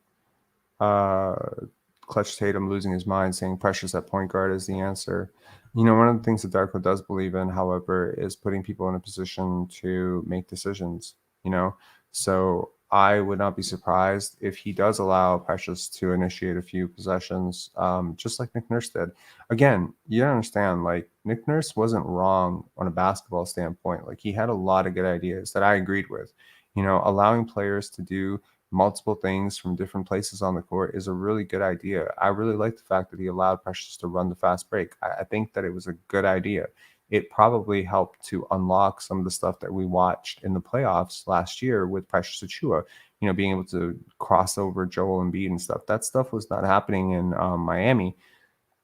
Clutch Tatum losing his mind, saying Precious at point guard is the answer. You know, one of the things that Darko does believe in, however, is putting people in a position to make decisions, you know? So I would not be surprised if he does allow Precious to initiate a few possessions, just like Nick Nurse did. Again, you don't understand, like, Nick Nurse wasn't wrong on a basketball standpoint. Like, he had a lot of good ideas that I agreed with. You know, allowing players to do multiple things from different places on the court is a really good idea. I really like the fact that he allowed Precious to run the fast break. I think that it was a good idea. It probably helped to unlock some of the stuff that we watched in the playoffs last year with Precious Achiuwa, you know, being able to cross over Joel Embiid and stuff. That stuff was not happening in Miami.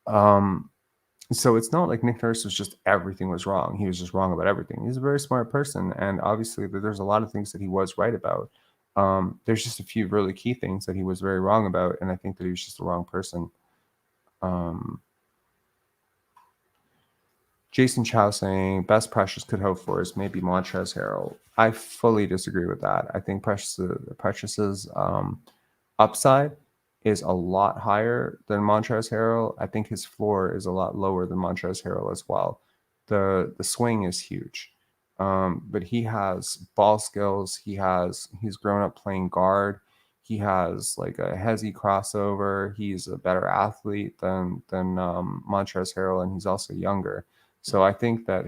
So it's not like Nick Nurse was just everything was wrong. He was just wrong about everything. He's a very smart person. And obviously there's a lot of things that he was right about. There's just a few really key things that he was very wrong about. And I think that he was just the wrong person. Jason Chow saying best Precious could hope for is maybe Montrezl Harrell. I fully disagree with that. I think Precious's upside is a lot higher than Montrezl Harrell. I think his floor is a lot lower than Montrezl Harrell as well. The swing is huge, but he has ball skills. He's grown up playing guard. He has like a hezzy crossover. He's a better athlete than Montrezl Harrell, and he's also younger. So I think that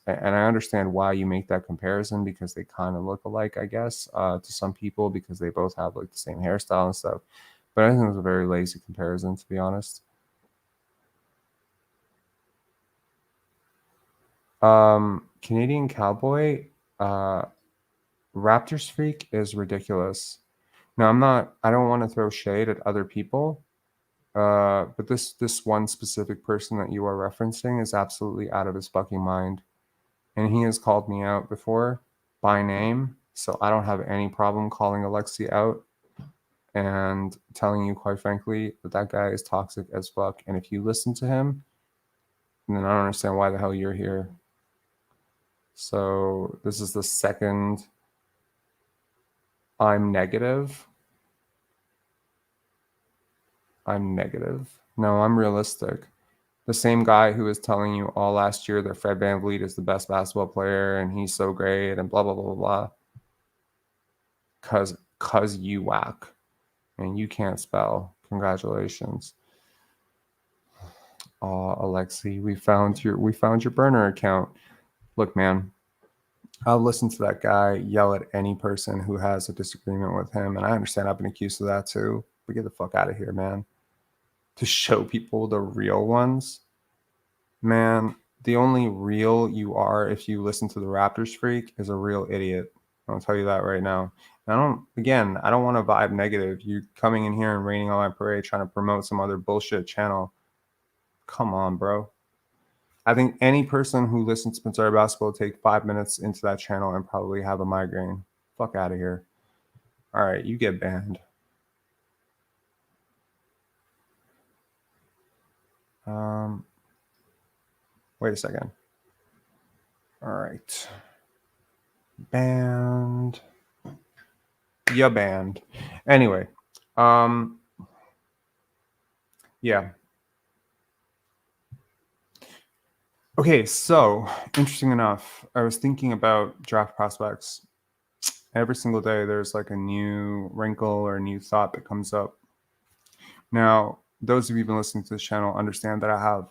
and I understand why you make that comparison because they kind of look alike, I guess, to some people because they both have like the same hairstyle and stuff. But I think it was a very lazy comparison, to be honest. Canadian Cowboy, Raptors Freak is ridiculous. Now, I don't want to throw shade at other people, but this one specific person that you are referencing is absolutely out of his fucking mind. And he has called me out before by name, so I don't have any problem calling Alexi out and telling you, quite frankly, that guy is toxic as fuck. And if you listen to him, then I don't understand why the hell you're here. So this is the second I'm negative. No, I'm realistic. The same guy who was telling you all last year that Fred VanVleet is the best basketball player and he's so great and blah, blah, blah, blah, blah. Cause you whack and you can't spell. Congratulations. Oh, Alexi, we found your burner account. Look, man, I'll listen to that guy yell at any person who has a disagreement with him. And I understand I've been accused of that too. But get the fuck out of here, man. To show people the real ones, man. The only real you are if you listen to the Raptors Freak is a real idiot. I'll tell you that right now. I don't want to vibe negative. You coming in here and raining on my parade, trying to promote some other bullshit channel. Come on, bro. I think any person who listens to Missouri basketball will take 5 minutes into that channel and probably have a migraine. Fuck out of here. All right, you get banned. Wait a second. All right. Banned. Yeah, banned. Anyway, yeah. Okay, so interesting enough, I was thinking about draft prospects. Every single day, there's like a new wrinkle or a new thought that comes up. Now, those of you who've been listening to this channel understand that I have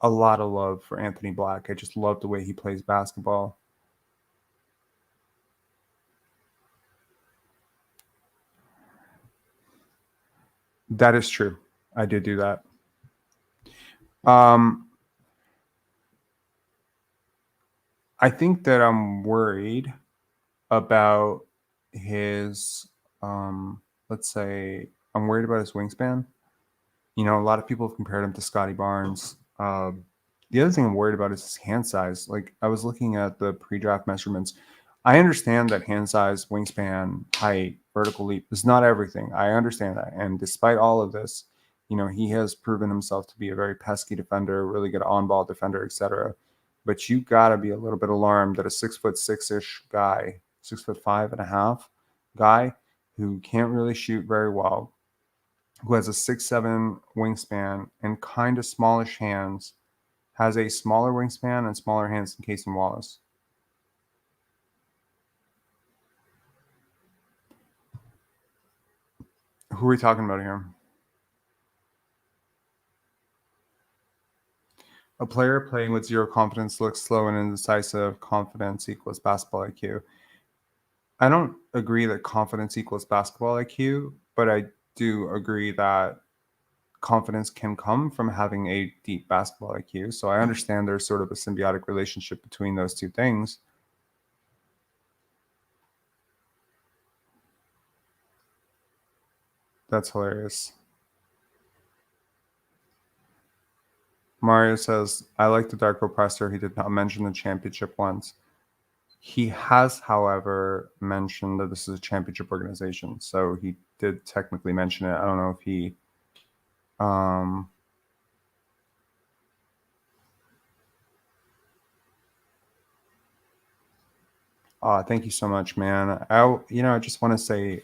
a lot of love for Anthony Black. I just love the way he plays basketball. That is true. I did do that. I think that I'm worried about his, let's say, I'm worried about his wingspan. You know, a lot of people have compared him to Scottie Barnes. The other thing I'm worried about is his hand size. Like, I was looking at the pre-draft measurements. I understand that hand size, wingspan, height, vertical leap is not everything. I understand that. And despite all of this, you know, he has proven himself to be a very pesky defender, really good on-ball defender, etc. But you got to be a little bit alarmed that a 6'6" guy, 6'5.5" guy who can't really shoot very well, who has a 6'7" wingspan and kind of smallish hands, has a smaller wingspan and smaller hands than Casey Wallace. Who are we talking about here? A player playing with zero confidence looks slow and indecisive. Confidence equals basketball IQ. I don't agree that confidence equals basketball IQ, but I do agree that confidence can come from having a deep basketball IQ. So I understand there's sort of a symbiotic relationship between those two things. That's hilarious. Mario says, I like the Darko presser. He did not mention the championship once. He has, however, mentioned that this is a championship organization. So he did technically mention it. I don't know if he thank you so much, man. I just want to say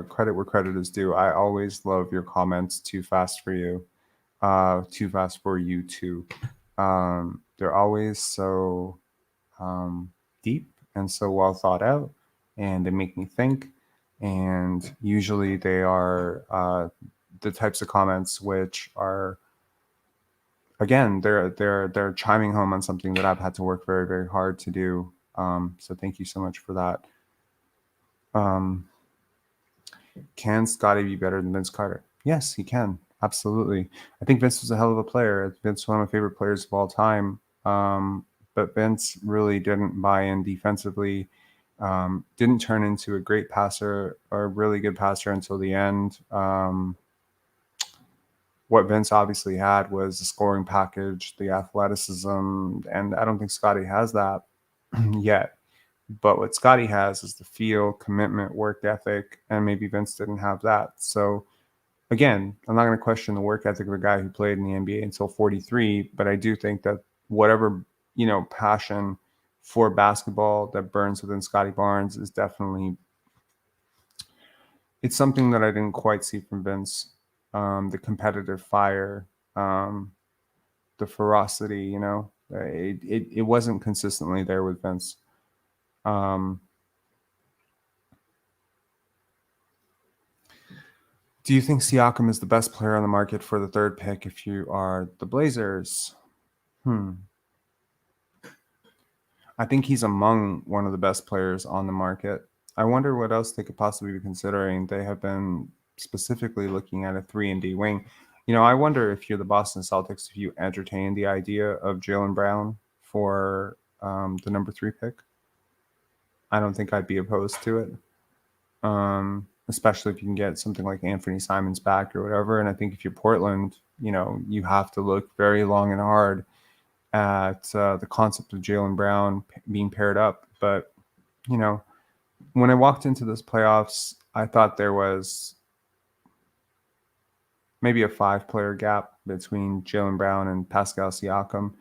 credit where credit is due. I always love your comments. Too fast for you. Too fast for you too. They're always so deep and so well thought out, and they make me think. And usually they are the types of comments which are, again, they're chiming home on something that I've had to work very, very hard to do. So thank you so much for that. Can Scottie be better than Vince Carter? Yes, he can. Absolutely. I think Vince was a hell of a player. Vince was one of my favorite players of all time. But Vince really didn't buy in defensively, didn't turn into a great passer or a really good passer until the end. What Vince obviously had was the scoring package, the athleticism, and I don't think Scottie has that yet. But what Scottie has is the feel, commitment, work ethic, and maybe Vince didn't have that. So again, I'm not going to question the work ethic of a guy who played in the NBA until 43, but I do think that whatever, passion for basketball that burns within Scottie Barnes is definitely, it's something that I didn't quite see from Vince. The competitive fire, the ferocity, it wasn't consistently there with Vince. Do you think Siakam is the best player on the market for the third pick if you are the Blazers? I think he's among one of the best players on the market. I wonder what else they could possibly be considering. They have been specifically looking at a 3-and-D wing. I wonder if you're the Boston Celtics, if you entertain the idea of Jaylen Brown for the number 3 pick. I don't think I'd be opposed to it, especially if you can get something like Anthony Simons back or whatever. And I think if you're Portland, you have to look very long and hard at the concept of Jaylen Brown being paired up. But, when I walked into this playoffs, I thought there was maybe a 5-player gap between Jaylen Brown and Pascal Siakam.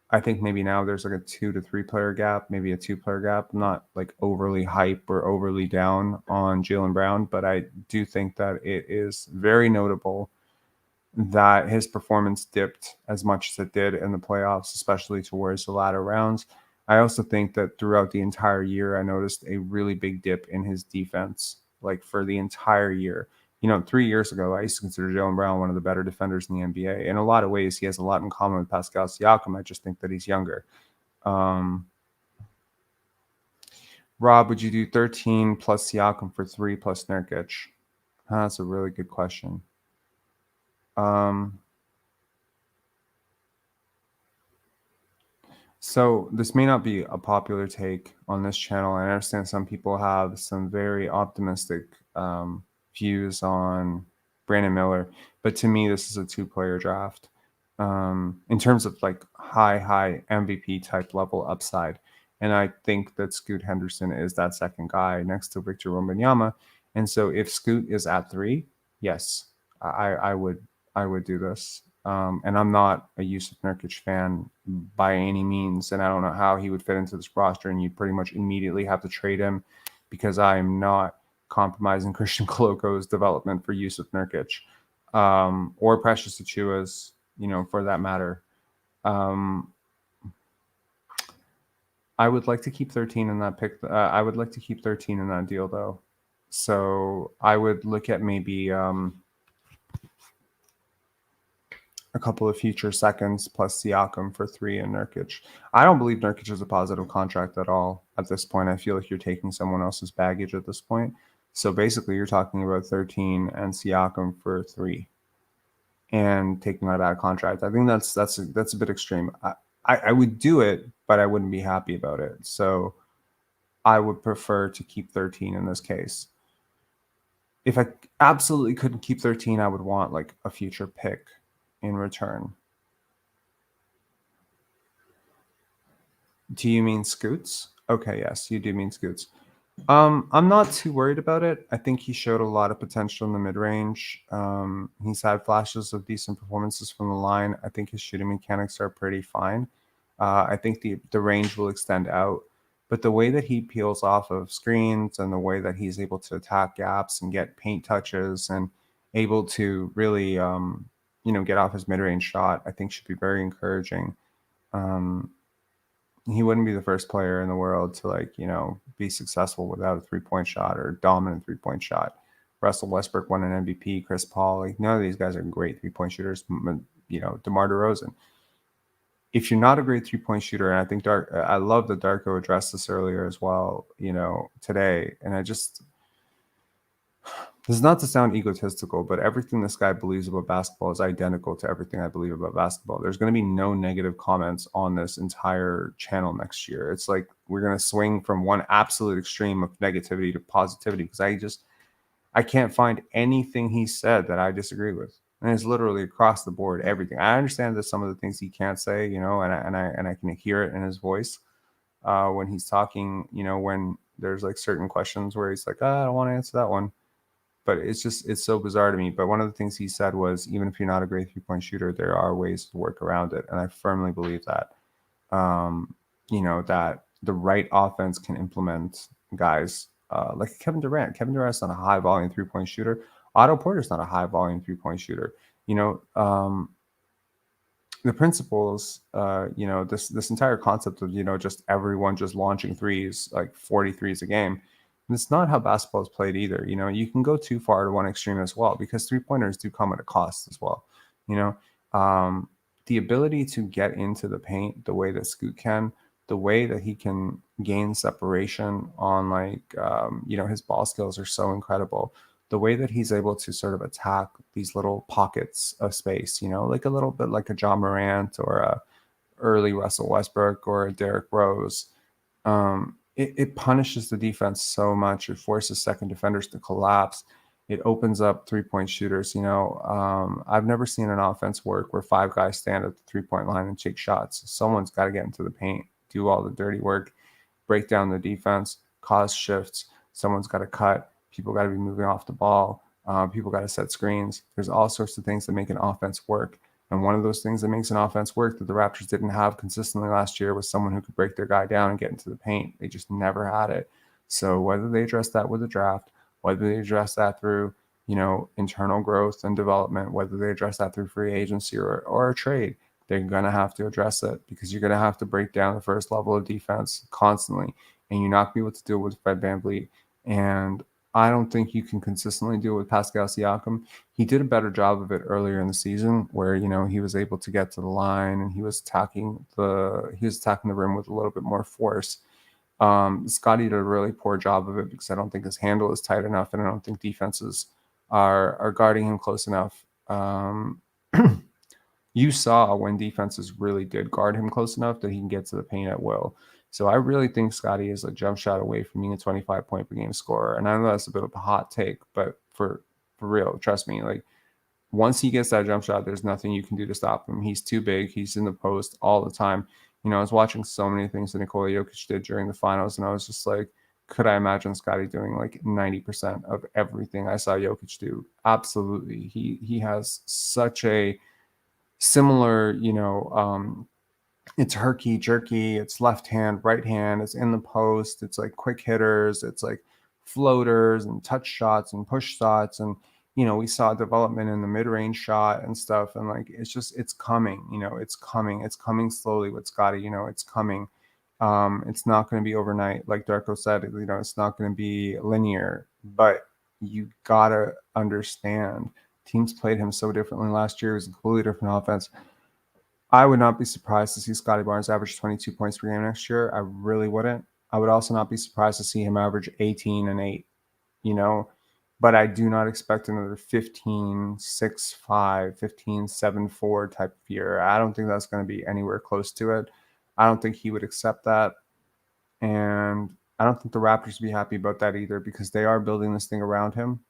I think maybe now there's like a 2 to 3-player gap, maybe a 2-player gap. I'm not like overly hype or overly down on Jaylen Brown, but I do think that it is very notable that his performance dipped as much as it did in the playoffs, especially towards the latter rounds. I also think that throughout the entire year, I noticed a really big dip in his defense, like for the entire year. 3 years ago, I used to consider Jaylen Brown one of the better defenders in the NBA. In a lot of ways, he has a lot in common with Pascal Siakam. I just think that he's younger. Rob, would you do 13 plus Siakam for 3 plus Nurkic? That's a really good question. So this may not be a popular take on this channel. I understand some people have some very optimistic views on Brandon Miller, but to me, this is a 2-player draft. In terms of like high MVP type level upside. And I think that Scoot Henderson is that second guy next to Victor Wembanyama. And so if Scoot is at 3, yes, I would do this. And I'm not a Yusuf Nurkic fan by any means, and I don't know how he would fit into this roster, and you'd pretty much immediately have to trade him because I'm not compromising Christian Coloco's development for Yusuf Nurkic or Precious Achiuwa's, for that matter. I would like to keep 13 in that pick. I would like to keep 13 in that deal, though. So I would look at maybe a couple of future seconds plus Siakam for 3 and Nurkic. I don't believe Nurkic is a positive contract at all at this point. I feel like you're taking someone else's baggage at this point. So basically, you're talking about 13 and Siakam for 3 and taking that out of contract. I think that's a bit extreme. I would do it, but I wouldn't be happy about it. So I would prefer to keep 13 in this case. If I absolutely couldn't keep 13, I would want like a future pick in return. Do you mean Scoots? Okay, yes, you do mean Scoots. I'm not too worried about it. I think he showed a lot of potential in the mid-range. He's had flashes of decent performances from the line. I think his shooting mechanics are pretty fine. I think the range will extend out. But the way that he peels off of screens and the way that he's able to attack gaps and get paint touches and able to really get off his mid-range shot, I think should be very encouraging. He wouldn't be the first player in the world to be successful without a 3-point shot or dominant 3-point shot. Russell Westbrook won an MVP. Chris Paul, none of these guys are great 3-point shooters. DeMar DeRozan. If you're not a great 3-point shooter, and I think I love that Darko addressed this earlier as well, today, and this is not to sound egotistical, but everything this guy believes about basketball is identical to everything I believe about basketball. There's going to be no negative comments on this entire channel next year. It's like we're going to swing from one absolute extreme of negativity to positivity because I can't find anything he said that I disagree with. And it's literally across the board, everything. I understand that some of the things he can't say, and I can hear it in his voice when he's talking, when there's like certain questions where he's like, I don't want to answer that one. But it's so bizarre to me. But one of the things he said was, even if you're not a great 3-point shooter, there are ways to work around it. And I firmly believe that, that the right offense can implement guys like Kevin Durant. Kevin Durant's not a high volume 3-point shooter. Otto Porter's not a high volume 3-point shooter. The principles, this entire concept of, just everyone just launching threes, like 40 threes a game. And it's not how basketball is played either. You can go too far to one extreme as well because 3-pointers do come at a cost as well. The ability to get into the paint the way that Scoot can, the way that he can gain separation on his ball skills are so incredible. the way that he's able to sort of attack these little pockets of space, like a little bit like a John Morant or a early Russell Westbrook or a Derrick Rose, it punishes the defense so much. It forces second defenders to collapse. It opens up three-point shooters. I've never seen an offense work where 5 guys stand at the three-point line and take shots. Someone's got to get into the paint, do all the dirty work, break down the defense, cause shifts. Someone's got to cut. People got to be moving off the ball. People got to set screens. There's all sorts of things that make an offense work. And one of those things that makes an offense work that the Raptors didn't have consistently last year was someone who could break their guy down and get into the paint. They just never had it. So whether they address that with a draft, whether they address that through, internal growth and development, whether they address that through free agency or a trade, they're going to have to address it, because you're going to have to break down the first level of defense constantly. And you're not going to be able to deal with Fred VanVleet. And I don't think you can consistently do it with Pascal Siakam. He did a better job of it earlier in the season, where he was able to get to the line and he was attacking the rim with a little bit more force. Scottie did a really poor job of it, because I don't think his handle is tight enough, and I don't think defenses are guarding him close enough. You saw when defenses really did guard him close enough that he can get to the paint at will. So I really think Scottie is a jump shot away from being a 25-point per game scorer. And I know that's a bit of a hot take, but for real, trust me, like once he gets that jump shot, there's nothing you can do to stop him. He's too big. He's in the post all the time. I was watching so many things that Nikola Jokic did during the finals, and I was just like, could I imagine Scottie doing like 90% of everything I saw Jokic do? Absolutely. He has such a similar, it's herky jerky, it's left hand, right hand, it's in the post, it's like quick hitters, it's like floaters and touch shots and push shots. And we saw development in the mid-range shot and stuff, and like it's coming, it's coming slowly with Scottie. It's coming. It's not going to be overnight, like Darko said. It's not going to be linear, but you gotta understand, teams played him so differently last year. It was a completely different offense. I would not be surprised to see Scottie Barnes average 22 points per game next year. I really wouldn't. I would also not be surprised to see him average 18 and 8, but I do not expect another 15, 6, 5, 15, 7, 4 type of year. I don't think that's going to be anywhere close to it. I don't think he would accept that. And I don't think the Raptors would be happy about that either, because they are building this thing around him.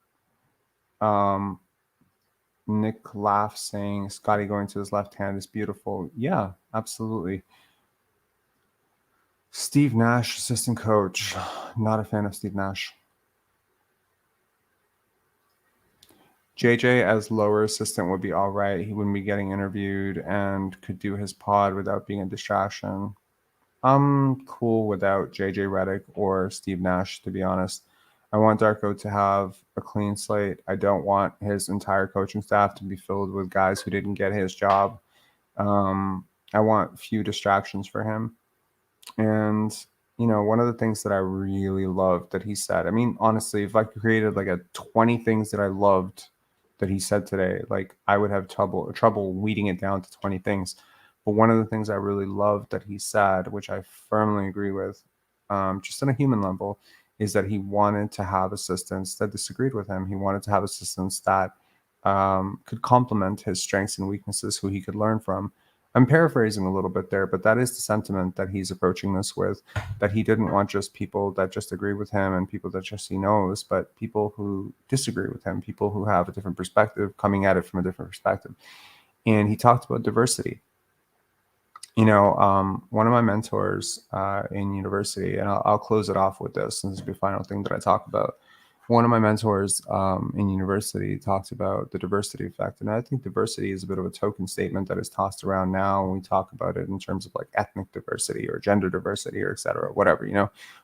Nick laughs, saying Scottie going to his left hand is beautiful. Yeah, absolutely. Steve Nash, assistant coach. Not a fan of Steve Nash. JJ as lower assistant would be all right. He wouldn't be getting interviewed and could do his pod without being a distraction. I'm cool without JJ Redick or Steve Nash, to be honest. I want Darko to have a clean slate. I don't want his entire coaching staff to be filled with guys who didn't get his job. I want few distractions for him. And, one of the things that I really loved that he said, I mean, honestly, if I created like 20 things that I loved that he said today, like I would have trouble weeding it down to 20 things. But one of the things I really loved that he said, which I firmly agree with, just on a human level, is that he wanted to have assistants that disagreed with him. He wanted to have assistants that could complement his strengths and weaknesses, who he could learn from. I'm paraphrasing a little bit there, but that is the sentiment that he's approaching this with, that he didn't want just people that just agree with him and people that just he knows, but people who disagree with him, people who have a different perspective, coming at it from a different perspective. And he talked about diversity. One of my mentors in university, and I'll close it off with this, and this will be the final thing that I talk about. One of my mentors in university talks about the diversity effect. And I think diversity is a bit of a token statement that is tossed around now when we talk about it in terms of like ethnic diversity or gender diversity or et cetera, whatever.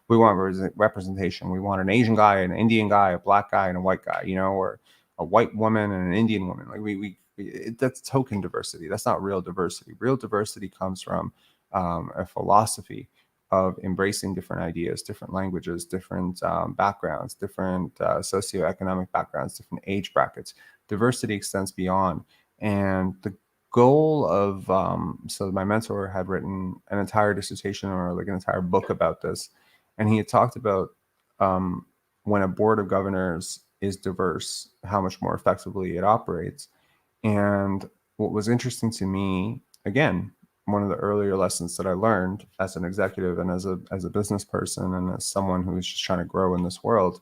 We want representation. We want an Asian guy, an Indian guy, a black guy, and a white guy, or a white woman and an Indian woman. Like that's token diversity. That's not real diversity. Real diversity comes from a philosophy of embracing different ideas, different languages, different backgrounds, different socioeconomic backgrounds, different age brackets. Diversity extends beyond. And the goal of, so my mentor had written an entire dissertation or like an entire book about this. And he had talked about when a board of governors is diverse, how much more effectively it operates. And what was interesting to me, again, one of the earlier lessons that I learned as an executive and as a business person and as someone who was just trying to grow in this world,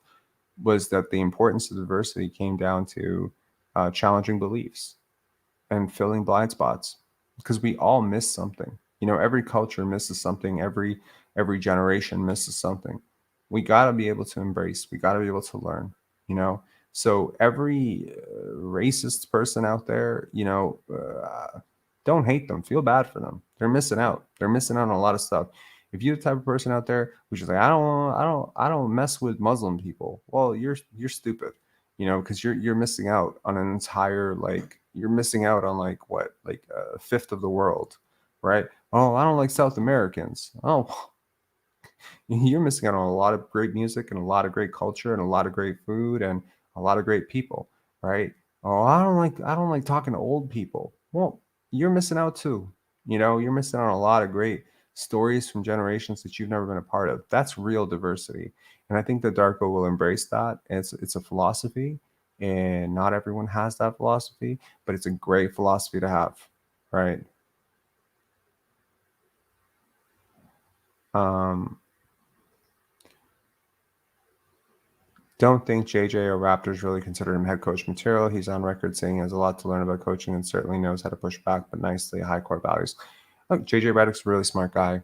was that the importance of diversity came down to challenging beliefs and filling blind spots, because we all miss something. Every culture misses something. Every generation misses something. We got to be able to embrace. We got to be able to learn. So every racist person out there, don't hate them. Feel bad for them. They're missing out. They're missing out on a lot of stuff. If you're the type of person out there who's just like, I don't mess with Muslim people. Well, you're stupid, because you're missing out on an entire, like, you're missing out on like what, like a fifth of the world, right? Oh, I don't like South Americans. Oh, you're missing out on a lot of great music and a lot of great culture and a lot of great food and a lot of great people, right? Oh, I don't like talking to old people. Well, you're missing out too. You're missing out on a lot of great stories from generations that you've never been a part of. That's real diversity. And I think that Darko will embrace that. It's a philosophy, and not everyone has that philosophy, but it's a great philosophy to have, right? Don't think JJ or Raptors really consider him head coach material. He's on record saying he has a lot to learn about coaching and certainly knows how to push back, but nicely, high core values. Look, JJ Redick's a really smart guy.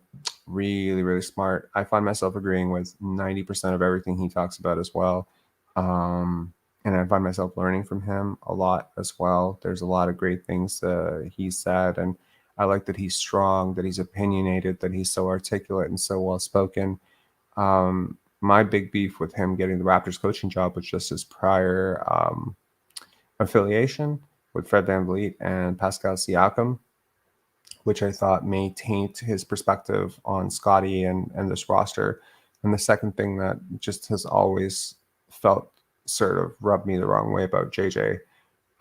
Really, really smart. I find myself agreeing with 90% of everything he talks about as well. And I find myself learning from him a lot as well. There's a lot of great things he said. And I like that he's strong, that he's opinionated, that he's so articulate and so well spoken. My big beef with him getting the Raptors coaching job was just his prior affiliation with Fred VanVleet and Pascal Siakam, which I thought may taint his perspective on Scottie and this roster. And the second thing that just has always felt sort of rubbed me the wrong way about JJ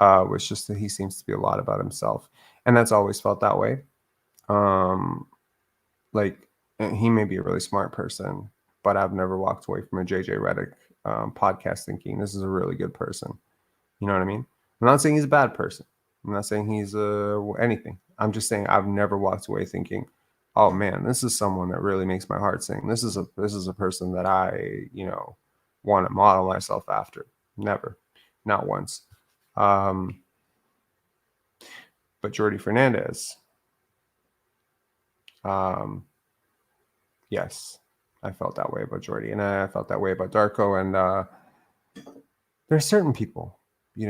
was just that he seems to be a lot about himself. And that's always felt that way. Like, he may be a really smart person, but I've never walked away from a JJ Redick podcast thinking this is a really good person. You know what I mean? I'm not saying he's a bad person. I'm not saying he's anything. I'm just saying I've never walked away thinking, oh man, this is someone that really makes my heart sing. This is a person that I, want to model myself after. Never. Not once. But Jordi Fernandez, yes, I felt that way about Jordi, and I felt that way about Darko. And there's certain people,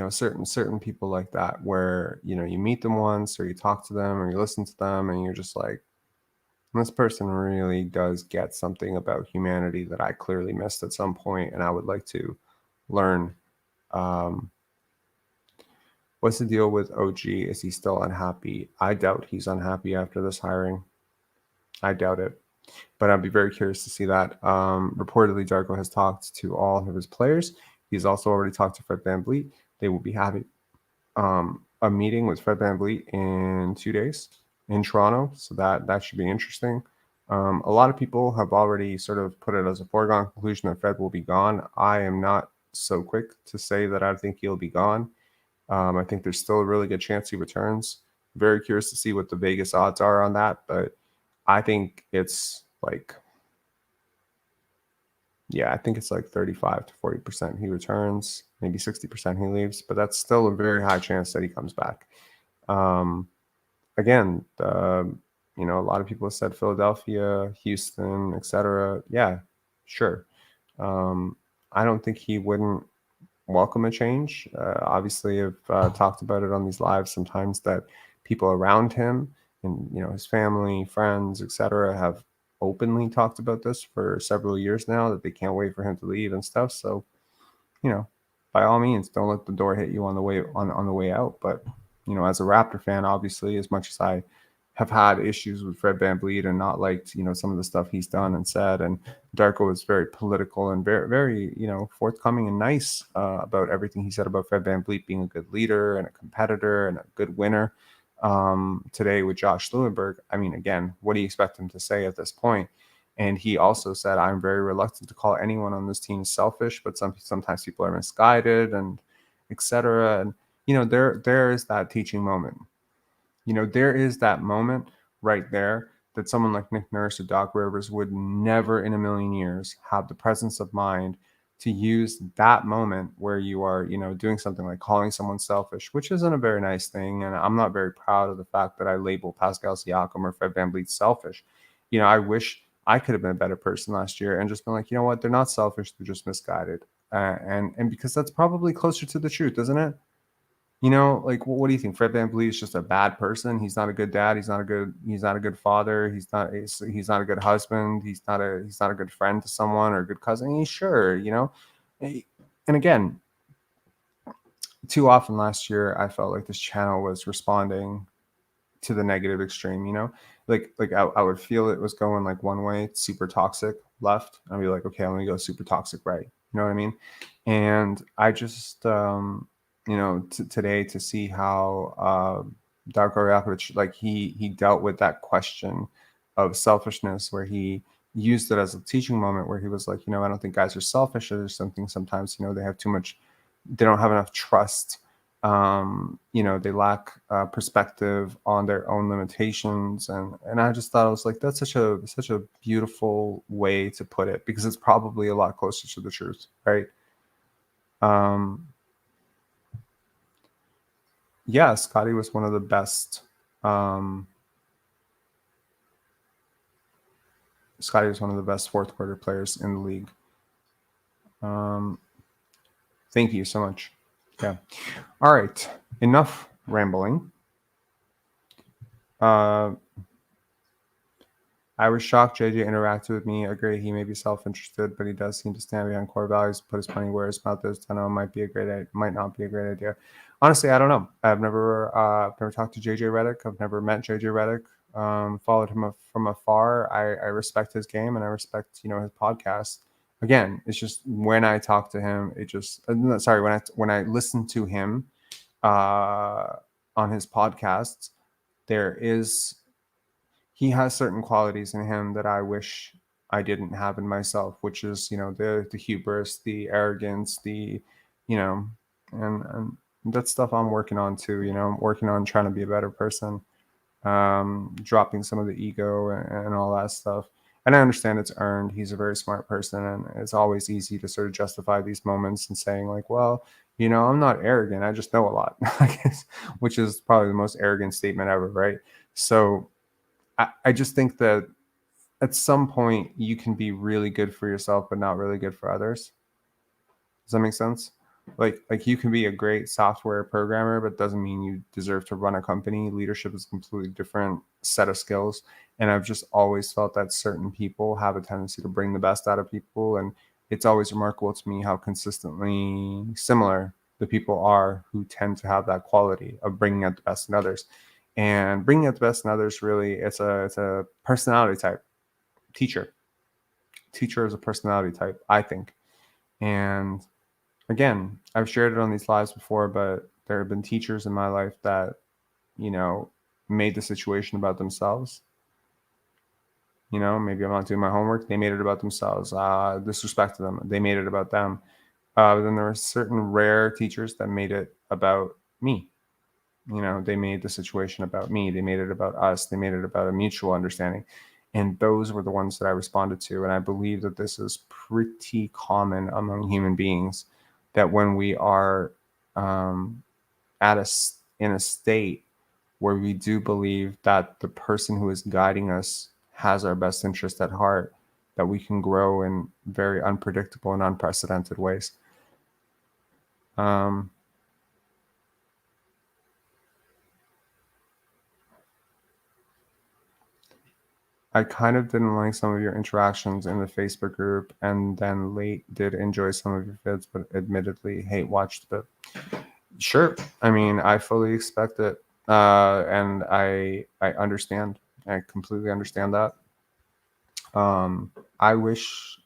certain people like that where, you meet them once or you talk to them or you listen to them and you're just like, this person really does get something about humanity that I clearly missed at some point, and I would like to learn. What's the deal with OG? Is he still unhappy? I doubt he's unhappy after this hiring. I doubt it. But I'd be very curious to see that. Reportedly, Darko has talked to all of his players. He's also already talked to Fred VanVleet. They will be having a meeting with Fred VanVleet in 2 days in Toronto. So that should be interesting. A lot of people have already sort of put it as a foregone conclusion that Fred will be gone. I am not so quick to say that I think he'll be gone. I think there's still a really good chance he returns. Very curious to see what the Vegas odds are on that, but I think it's like, I think it's like 35 to 40% he returns, maybe 60% he leaves, but that's still a very high chance that he comes back. Again, a lot of people have said Philadelphia, Houston, etc. Yeah, sure. I don't think he wouldn't welcome a change. Obviously, I've talked about it on these lives sometimes that people around him and his family, friends, etc., have openly talked about this for several years now, that they can't wait for him to leave and stuff. So, by all means, don't let the door hit you on the way out. But as a Raptor fan, obviously, as much as I have had issues with Fred VanVleet and not liked some of the stuff he's done and said, and Darko was very political and very, very forthcoming and nice about everything he said about Fred VanVleet being a good leader and a competitor and a good winner. Today with Josh Lewenberg, I mean, again, what do you expect him to say at this point? And he also said, I'm very reluctant to call anyone on this team selfish, but sometimes people are misguided and etc. And, there is that teaching moment. There is that moment right there that someone like Nick Nurse or Doc Rivers would never in a million years have the presence of mind to use that moment where you are, doing something like calling someone selfish, which isn't a very nice thing. And I'm not very proud of the fact that I label Pascal Siakam or Fred VanVleet selfish. I wish I could have been a better person last year and just been like, you know what, they're not selfish, they're just misguided. And because that's probably closer to the truth, isn't it? Like what do you think? Fred VanVleet is just a bad person. He's not a good dad. He's not a good father. He's not a good husband. He's not a good friend to someone or a good cousin. Sure. And again, too often last year, I felt like this channel was responding to the negative extreme, like I would feel it was going like one way, super toxic left. I'd be like, okay, I'm going to go super toxic right. You know what I mean? And I just, today to see how Darko Rajakovic, like he dealt with that question of selfishness, where he used it as a teaching moment, where he was like, I don't think guys are selfish. There's something sometimes, they have too much, they don't have enough trust. They lack perspective on their own limitations, and I just thought, I was like, that's such a beautiful way to put it, because it's probably a lot closer to the truth, right? Yeah, Scottie was one of the best. Scottie was one of the best fourth quarter players in the league. Thank you so much. Yeah. All right. Enough rambling. I was shocked JJ interacted with me. I agree, he may be self-interested, but he does seem to stand behind core values, put his money where his mouth is. I know it might not be a great idea. Honestly, I don't know. I've never talked to JJ Redick. I've never met JJ Redick. Followed him from afar. I respect his game, and I respect his podcast. Again, it's just when I talk to him, when I listen to him on his podcasts, he has certain qualities in him that I wish I didn't have in myself, which is, the hubris, the arrogance, and that's stuff I'm working on too. I'm working on trying to be a better person, dropping some of the ego and all that stuff. And I understand it's earned. He's a very smart person, and it's always easy to sort of justify these moments and saying like, well, I'm not arrogant. I just know a lot, which is probably the most arrogant statement ever, right? So I just think that at some point you can be really good for yourself, but not really good for others. Does that make sense? Like you can be a great software programmer, but doesn't mean you deserve to run a company. Leadership is a completely different set of skills. And I've just always felt that certain people have a tendency to bring the best out of people. And it's always remarkable to me how consistently similar the people are who tend to have that quality of bringing out the best in others. And bringing out the best in others, really, it's a personality type. Teacher is a personality type, I think. And again, I've shared it on these lives before, but there have been teachers in my life that, made the situation about themselves. Maybe I'm not doing my homework. They made it about themselves. Disrespect to them. They made it about them. But then there were certain rare teachers that made it about me. They made the situation about me. They made it about us. They made it about a mutual understanding. And those were the ones that I responded to. And I believe that this is pretty common among human beings, that when we are in a state where we do believe that the person who is guiding us has our best interest at heart, that we can grow in very unpredictable and unprecedented ways. I kind of didn't like some of your interactions in the Facebook group, and then late did enjoy some of your vids, but admittedly hate watched a bit. Sure. I mean, I fully expect it. And I understand. I completely understand that. I wish,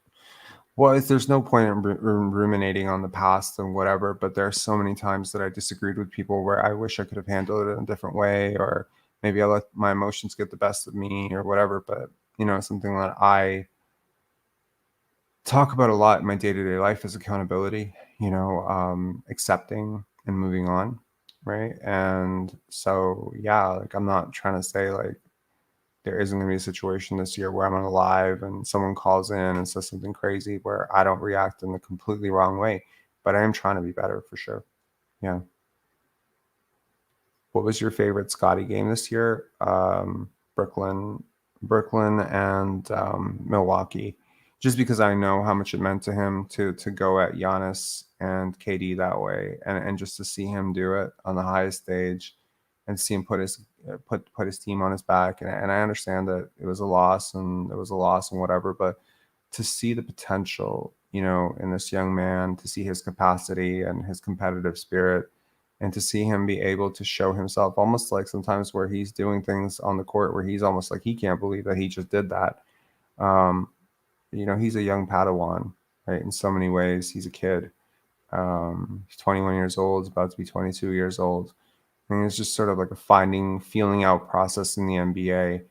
well, there's no point in ruminating on the past and whatever, but there are so many times that I disagreed with people where I wish I could have handled it in a different way, or maybe I let my emotions get the best of me or whatever. But, something that I talk about a lot in my day-to-day life is accountability, accepting and moving on, right? And so, yeah, like I'm not trying to say like there isn't going to be a situation this year where I'm on a live and someone calls in and says something crazy where I don't react in the completely wrong way, but I am trying to be better for sure. Yeah. What was your favorite Scottie game this year? Brooklyn, Brooklyn and Milwaukee, just because I know how much it meant to him to go at Giannis and KD that way, and just to see him do it on the highest stage, and see him put his team on his back, and I understand that it was a loss and whatever, but to see the potential, in this young man, to see his capacity and his competitive spirit, and to see him be able to show himself almost like sometimes where he's doing things on the court where he's almost like he can't believe that he just did that. Um, he's a young Padawan, right? In so many ways, he's a kid. He's 21 years old, about to be 22 years old. And it's just sort of like a feeling out process in the NBA.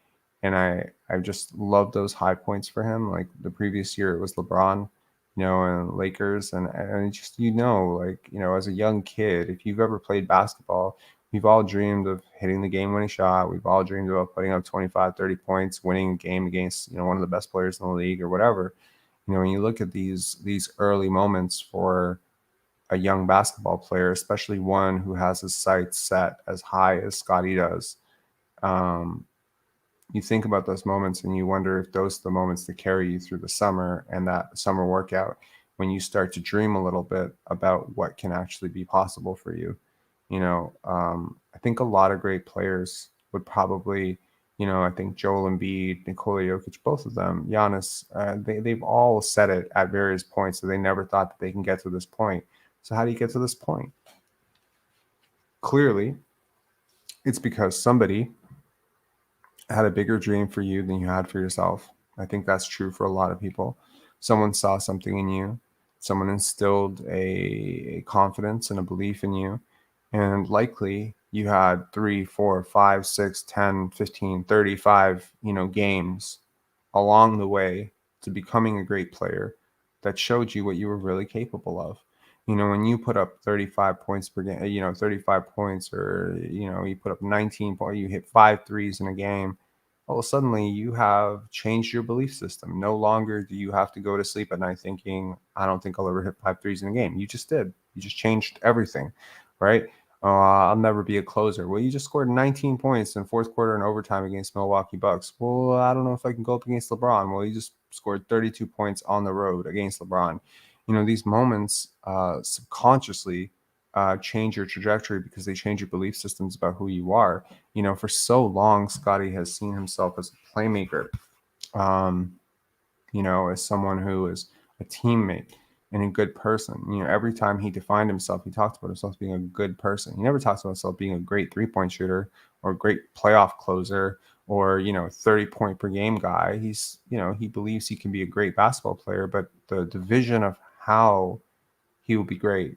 And I just love those high points for him. Like the previous year, it was LeBron, and Lakers. And just, as a young kid, if you've ever played basketball, we've all dreamed of hitting the game-winning shot. We've all dreamed about putting up 25, 30 points, winning a game against, one of the best players in the league or whatever. When you look at these early moments for a young basketball player, especially one who has his sights set as high as Scottie does, you think about those moments and you wonder if those are the moments that carry you through the summer and that summer workout, when you start to dream a little bit about what can actually be possible for you. I think a lot of great players would probably, I think Joel Embiid, Nikola Jokic, both of them, Giannis, they've all said it at various points that they never thought that they can get to this point. So how do you get to this point? Clearly, it's because somebody had a bigger dream for you than you had for yourself. I think that's true for a lot of people. Someone saw something in you. Someone instilled a confidence and a belief in you. And likely you had 3, 4, 5, 6, 10, 15, 35, games along the way to becoming a great player that showed you what you were really capable of. When you put up 35 points per game, 35 points, or, you put up 19 points, you hit 5 threes in a game, well, suddenly you have changed your belief system. No longer do you have to go to sleep at night thinking, I don't think I'll ever hit 5 threes in a game. You just did. You just changed everything, right? I'll never be a closer. Well, you just scored 19 points in fourth quarter and overtime against Milwaukee Bucks. Well, I don't know if I can go up against LeBron. Well, you just scored 32 points on the road against LeBron. These moments subconsciously change your trajectory because they change your belief systems about who you are. For so long, Scottie has seen himself as a playmaker, as someone who is a teammate and a good person. Every time he defined himself, he talked about himself being a good person. He never talks about himself being a great 3-point shooter or a great playoff closer or, 30-point per game guy. He's, he believes he can be a great basketball player, but the vision of how he will be great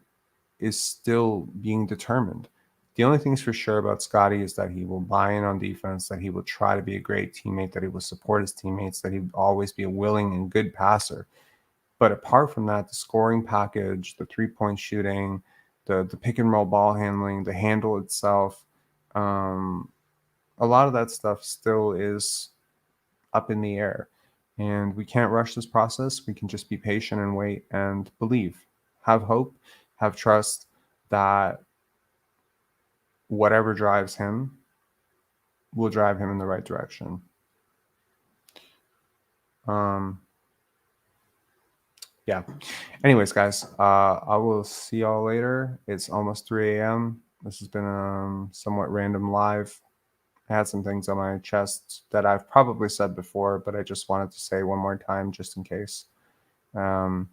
is still being determined. The only things for sure about Scottie is that he will buy in on defense, that he will try to be a great teammate, that he will support his teammates, that he will always be a willing and good passer. But apart from that, the scoring package, the 3-point shooting, the pick and roll ball handling, the handle itself, a lot of that stuff still is up in the air. And we can't rush this process. We can just be patient and wait and believe, have hope, have trust that whatever drives him will drive him in the right direction. Yeah. Anyways, guys, I will see y'all later. It's almost 3 a.m. This has been a somewhat random live. I had some things on my chest that I've probably said before, but I just wanted to say one more time just in case. And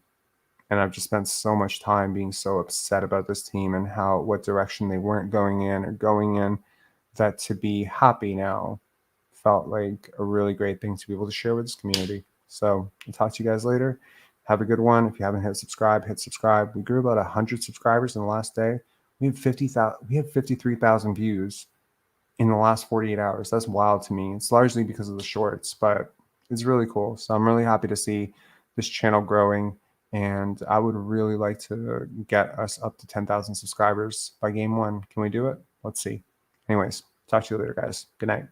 I've just spent so much time being so upset about this team and what direction they weren't going in, that to be happy now felt like a really great thing to be able to share with this community. So I'll talk to you guys later. Have a good one. If you haven't hit subscribe, hit subscribe. We grew about 100 subscribers in the last day. We have 53,000 views in the last 48 hours. That's wild to me. It's largely because of the shorts, but it's really cool. So I'm really happy to see this channel growing. And I would really like to get us up to 10,000 subscribers by game 1. Can we do it? Let's see. Anyways, talk to you later, guys. Good night.